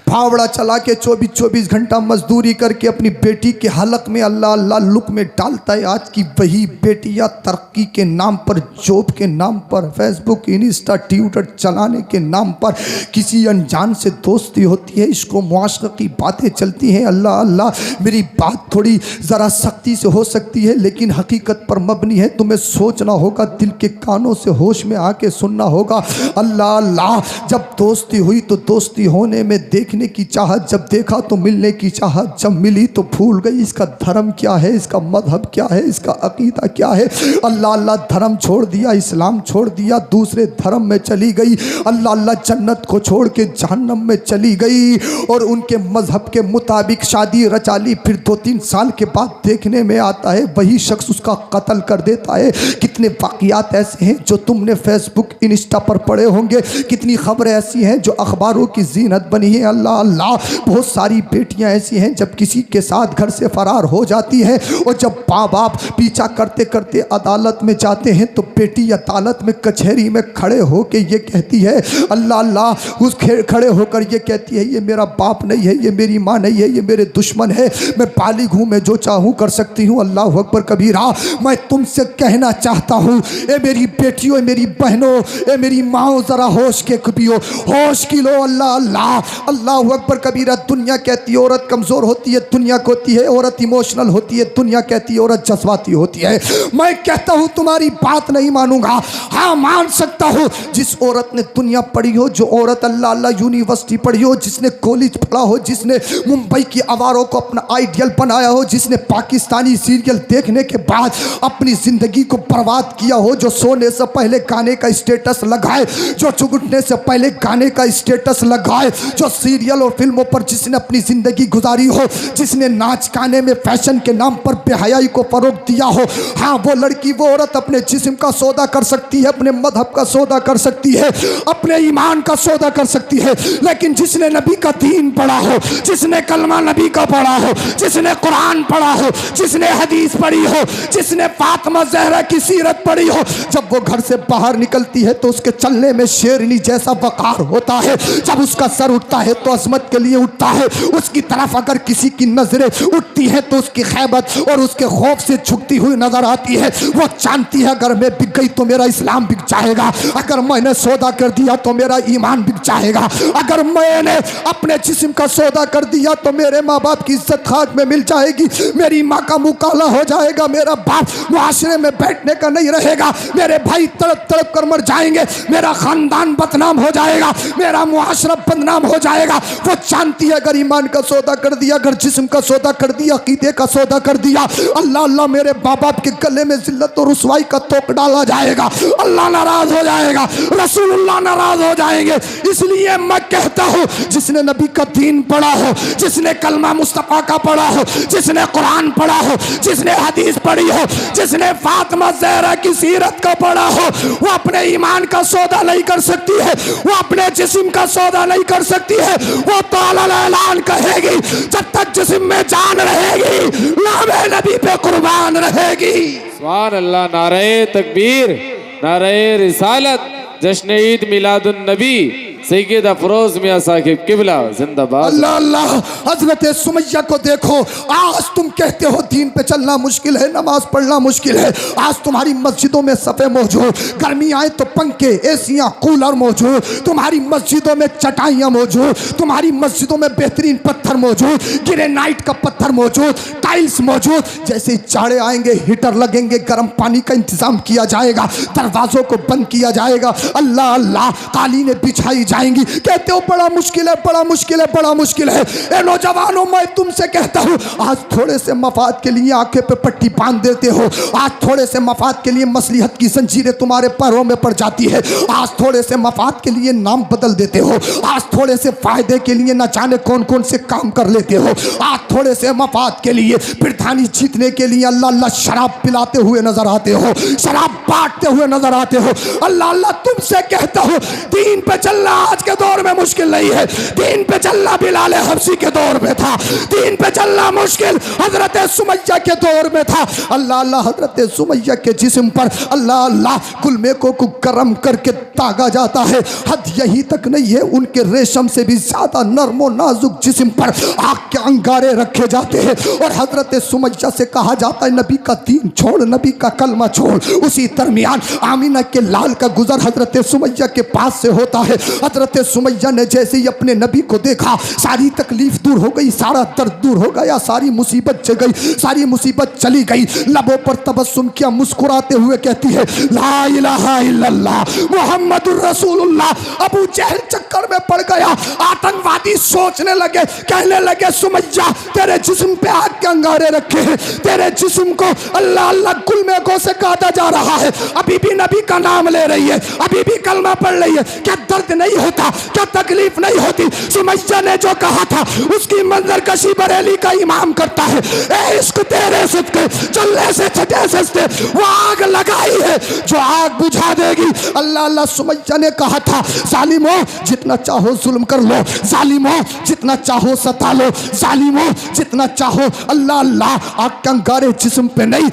फावड़ा चला के 24-24 घंटा मजदूरी करके अपनी बेटी के हलक में अल्लाह अल्लाह लुक में डालता है, आज की वही बेटियां तरक्की के नाम पर, जॉब के नाम पर, फेसबुक इंस्टा ट्विटर चलाने के नाम पर किसी अनजान से दोस्ती होती है, इसको मुआशरा की बातें चलती हैं। अल्लाह अल्लाह, मेरी बात थोड़ी ज़रा सख्ती से हो सकती है लेकिन हकीकत पर मबनी है, तुम्हें सोचना होगा, दिल के कानों से होश में आके सुनना होगा। अल्लाह अल्लाह, जब दोस्ती हुई तो दोस्ती होने में देखने की चाहत, जब देखा तो मिलने की चाहत, जब मिली तो भूल गई इसका धर्म क्या है, इसका मजहब क्या है, इसका अकीदा क्या है। अल्लाह अल्लाह, धर्म छोड़ दिया, इस्लाम छोड़ दिया, दूसरे धर्म में चली गई। अल्लाह अल्लाह, जन्नत को छोड़ के जहन्नम में चली गई और उनके मजहब के मुताबिक शादी रचा ली। फिर 2-3 साल के बाद देखने में आता है वही शख्स उसका कत्ल कर देता है। कितने वाक़ियात ऐसे हैं जो तुमने फेसबुक इंस्टा पर पढ़े होंगे, कितनी खबरें ऐसी हैं जो अखबारों की जीनत बनी है। अल्लाह अल्लाह, बहुत सारी बेटियां ऐसी हैं जब किसी के साथ घर से फरार हो जाती हैं और जब माँ बाप पीछा करते करते अदालत में जाते हैं तो बेटी अदालत में कचहरी में खड़े हो के ये कहती है, अल्लाह अल्लाह, उस खड़े होकर ये कहती है, ये मेरा बाप नहीं है, ये मेरी माँ नहीं है, ये मेरे दुश्मन है, मैं बालिग हूँ, मैं जो चाहूँ कर सकती हूँ। अल्लाह अकबर कबीरा, मैं तुमसे कहना चाहता हूँ, ए मेरी बेटियों, मेरी बहनों, ए मेरी माओ, ज़रा होश के पियो, होश की लो। अल्लाह अल्लाह, अल्लाह अकबर कबीरा। दुनिया कहती है औरत कमज़ोर होती है, दुनिया कहती है औरत इमोशनल होती है, दुनिया कहती है औरत जज्बाती होती है। मैं कहता हूँ तुम्हारी बात नहीं मानूंगा, हाँ मान सकता हूँ, जिस औरत ने दुनिया पढ़ी हो, जो औरत अल्लाह अल्लाह यूनिवर्सिटी पढ़ी हो, जिसने कॉलेज पढ़ा हो, जिसने मुंबई की आवारों को अपना आइडियल बनाया हो, जिसने पाकिस्तानी सीरियल देखने के बाद अपनी ज़िंदगी को बर्बाद किया हो, जो सोने से पहले गाने का स्टेटस लगाए, जो चुगुटने से पहले गाने का स्टेटस लगाए, जो सीरियल और फिल्मों पर जिसने अपनी ज़िंदगी गुजारी हो, जिसने नाच गाने में फैशन के नाम पर बेहयाई को फरोग दिया हो, हाँ वो लड़की, वो औरत अपने जिस्म का सौदा कर सकती है, अपने मजहब का सौदा कर सकती है, अपने ईमान का सौदा कर सकती है। लेकिन जिसने नबी का दीन पढ़ा हो, जिसने कलमा नबी का पढ़ा हो, जिसने कुरान पढ़ा हो, जिसने हदीस पढ़ी हो, जिसने फातिमा ज़हरा की सीरत पढ़ी हो, जब वो घर से बाहर निकलती है तो उसके चलने में शेरनी जैसा वक़ार होता है, जब उसका सर उठता है तो अजमत के लिए उठता है, उसकी तरफ अगर किसी की नजरें उठती हैं तो उसकी खैबत और उसके खौफ से झुकती हुई नजर आती है। वो जानती है अगर मैं बिक गई तो मेरा इस्लाम बिक जाएगा, अगर मैंने सौदा कर दिया तो मेरा ईमान बिक जाएगा, अगर मैंने अपने जिस्म का सौदा कर दिया तो मेरे माँ बाप की इज्जत खाक में मिल जाएगी, मेरी माँ का मुँह काला हो जाएगा, मेरा बाप मुआशरे में बैठने का नहीं रहेगा, मेरे भाई तड़प तड़प कर मर जाएंगे, मेरा खानदान बदनाम हो जाएगा, मेरा मुआशरा बदनाम हो जाएगा। वो जानती है अगर ईमान का सौदा कर दिया, अगर जिस्म का सौदा कर दिया, अकीदे का सौदा कर दिया, अल्लाह अल्लाह, मेरे बाप बाप के गले में जिल्लत और रुसवाई का तोप डाला जाएगा, अल्लाह नाराज हो जाएगा, रसूलुल्लाह नाराज हो जाएंगे। इसलिए मैं कहता हूँ, जिसने नबी का दीन पढ़ा हो, जिसने कलमा मुस्तफ़ा का पढ़ा हो, जिसने कुरान पढ़ा हो, जिसने हदीस पढ़ी हो, जिसने फातिमा ज़हरा की सीरत का पढ़ा हो, वो अपने ईमान का सौदा नहीं कर सकती है, वो अपने जिस्म का सौदा नहीं कर सकती है। वो तो ऐलान कहेगी, जब तक जिस्म में जान रहेगी नामे नबी पे कुर्बान रहेगी। सुभान अल्लाह, नारे तकबीर, नारे रिसालत, जश्न ईद मिलादुन नबी सैयद अफरोज मियां साहिब किबला जिंदाबाद। अल्लाह अल्लाह, हजरत सुमैया को देखो, आज तुम कहते हो दीन पे चलना मुश्किल है, नमाज पढ़ना मुश्किल है, आज तुम्हारी मस्जिदों में सफ़े मौजूद, गर्मी आए तो पंखे, एसियाँ, कूलर मौजूद, तुम्हारी मस्जिदों में चटाइयाँ मौजूद, तुम्हारी मस्जिदों में बेहतरीन पत्थर मौजूद, ग्रेनाइट का पत्थर मौजूद, टाइल्स मौजूद। जैसे जाड़े आएंगे हीटर लगेंगे, गर्म पानी का इंतजाम किया जाएगा, दरवाज़ों को बंद किया जाएगा, अल्लाह अल्लाह, कालीनें बिछाई जाएंगी। कहते हो बड़ा मुश्किल है, बड़ा मुश्किल है, बड़ा मुश्किल है। ए नौजवानों, मैं तुमसे कहता हूँ, आज थोड़े से मफाद के लिए आंखें पे पट्टी बांध देते हो, आज थोड़े से मफाद के लिए मसलिहत की जंजीरें तुम्हारे पैरों में पड़ जाती है, आज थोड़े से मफाद के लिए नाम बदल देते हो, आज थोड़े से फायदे के लिए न जाने कौन कौन से काम कर लेते हो, आज थोड़े से मफाद के लिए प्रधानी जीतने के लिए अल्लाह अल्लाह शराब पिलाते हुए नजर आते हो, शराब बांटते हुए नजर आते हो। अल्लाह अल्लाह तुमसे कहता हूँ, दीन पे चलना आज के दौर में मुश्किल नहीं है। दीन पे चलना बिलाल हबशी के दौर में था, दीन पे चलना मुश्किल हजरत सुमैया के दौर में था। अल्लाह अल्लाह हजरत सुमैया के जिस्म पर अल्लाह अल्लाह गुलमे को गरम करके तागा जाता है। हद यही तक नहीं है, उनके रेशम से भी ज्यादा नर्म और नाजुक जिस्म पर आग के अंगारे रखे जाते हैं और हजरत सुमैया से कहा जाता है, नबी का दीन छोड़, नबी का कलमा छोड़। उसी दरमियान आमीना के लाल का गुजर हजरत सुमैया के पास से होता है। हजरत सुमैया ने जैसे ही अपने नबी को देखा, सारी तकलीफ दूर हो गई, सारा दर्द दूर हो गया, सारी मुसीबत चल गई, सारी मुसीबत चली गई। लबों पर तबस्सुम किया, मुस्कुराते हुए कहती है, ला इलाहा इल्लल्लाह मुहम्मदुर रसूलुल्लाह। अबू जहल चक्कर में पड़ गया, आतंकवादी सोचने लगे, कहने लगे, सुमैया तेरे जिस्म पे आग के अंगारे रखे हैं, तेरे जिस्म को अल्लाह अल्लाह गुलमे को से काटा जा रहा है, अभी भी नबी का नाम ले रही है, अभी भी कलमा पढ़ रही है, क्या दर्द नहीं होता, क्या तकलीफ नहीं होती? सुमैया ने जो कहा था उसकी मंजर कशी बरेली का इमाम करता है। ए इश्क तेरे सदके चलने से छठे सस्ते, वो आग लगाई है जो आग बुझा देगी। अल्लाह अल्लाह सुमैया ने कहा था, जालिमो जितना चाहो जुल्म कर लो, जालिमो जितना चाहो सता लो, जालिमो जितना चाहो अल्लाह अल्लाह आग के अंगारे जिस्म पे नहीं।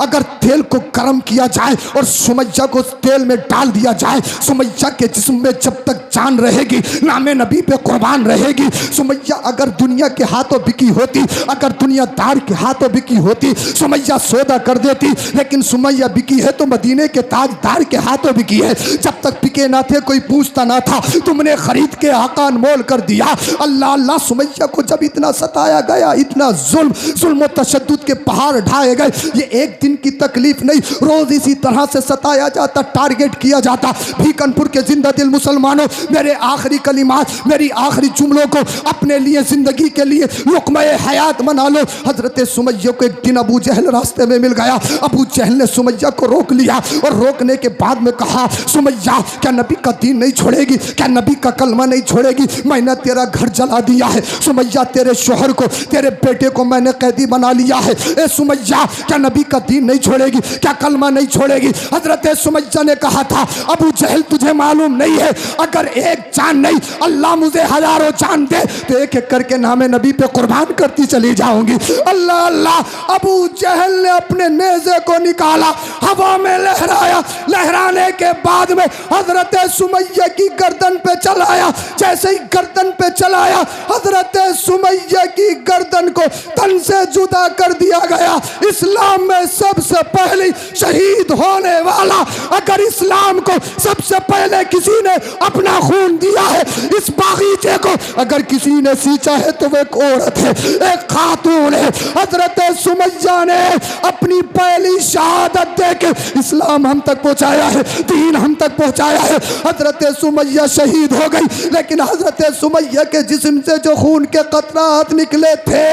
अगर तेल को गर्म किया जाए और सुमैया को तेल में डाल दिया जाए, सुमैया के जिस्म में जब तक जान रहेगी, नामे नबी पे कुर्बान रहेगी। सुमैया अगर दुनिया के हाथों बिकी होती, अगर दुनियादार के हाथों बिकी होती, सुमैया सौदा कर देती, लेकिन सुमैया बिकी है तो मदीने के ताजदार के हाथों बिकी है। जब तक बिके ना थे कोई पूछता ना था, तुमने खरीद के आका अनमोल कर दिया। अल्लाह अल्लाह सुमैया को जब इतना सताया गया, इतना जुल्म तशद्दुद के पहाड़ ढाए गए, ये एक दिन की तकलीफ नहीं, रोज इसी तरह से सताया जाता, टारगेट किया जाता। भीकनपुर के जिंदा दिल मुसलमानों, मेरे आखिरी कलिमात, मेरी आखिरी जुमलों को अपने लिए, जिंदगी के लिए लुक़्मा-ए हयात बना लो। हजरत सुमैया को एक दिन अबू जहल रास्ते में मिल गया। अबू जहल ने सुमैया को रोक लिया और रोकने के बाद में कहा, सुमैया क्या नबी का दीन नहीं छोड़ेगी, क्या नबी का कलमा नहीं छोड़ेगी? मैंने तेरा घर जला दिया है सुमैया, तेरे शोहर को, तेरे बेटे को मैंने कैदी बना लिया है। ए सुमैया क्या नबी का दीन नहीं छोड़ेगी, क्या कलमा नहीं छोड़ेगी? हजरत सुमैया ने कहा था, अबू जहल तुझे मालूम नहीं है, अगर एक जान नहीं अल्लाह मुझे हजारों जान दे तो एक एक करके नामे नबी पे कुर्बान करती चली जाऊंगी। अल्लाह अल्लाह। अबू जहल ने अपने नेज़े को निकाला, हवा में लहराया, लहराने के बाद में हजरत सुमैया की गर्दन पे चलाया। जैसे ही गर्दन पे चलाया, हजरत सुमैया की गर्दन को तन से जुदा कर दिया गया। इस्लाम में सबसे पहले शहीद होने वाला, अगर इस्लाम को सबसे पहले किसी ने अपना खून दिया है, इस बागीचे को अगर किसी ने सींचा है तो वो एक औरत है, एक खातून है। हजरत सुमैया ने अपनी पहली शहादत देके इस्लाम हम तक पहुंचाया है, दीन हम तक पहुंचाया है। हजरत सुमैया शहीद हो गई, लेकिन हजरत सुमैया के जिस्म से जो खून के कतरात निकले थे,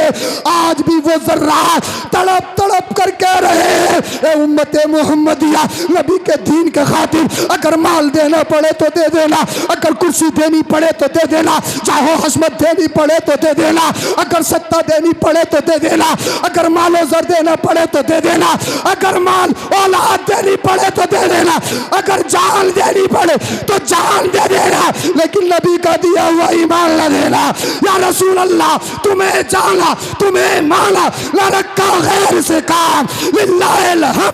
आज भी वो जर्रा तड़प तड़प कर कह रहे हैं, ए उम्मते मुहम्मदिया, नबी के दीन के खातिर अगर माल देना पड़े तो दे देना, अगर कुर्सी देनी पड़े तो दे देना, चाहो हस्मत देनी पड़े तो दे देना, अगर सत्ता देनी पड़े तो दे देना, अगर मालो जर देना पड़े तो दे देना, अगर माल औलाद देनी पड़े तो दे देना, अगर जान देनी पड़े तो जान दे देना, लेकिन नबी का दिया हुआ ईमान न देना। या रसूल अल्लाह, तुम्हें जाना, तुम्हें माना, न रखा गैर से काम, लिल्लाहिल हम्द।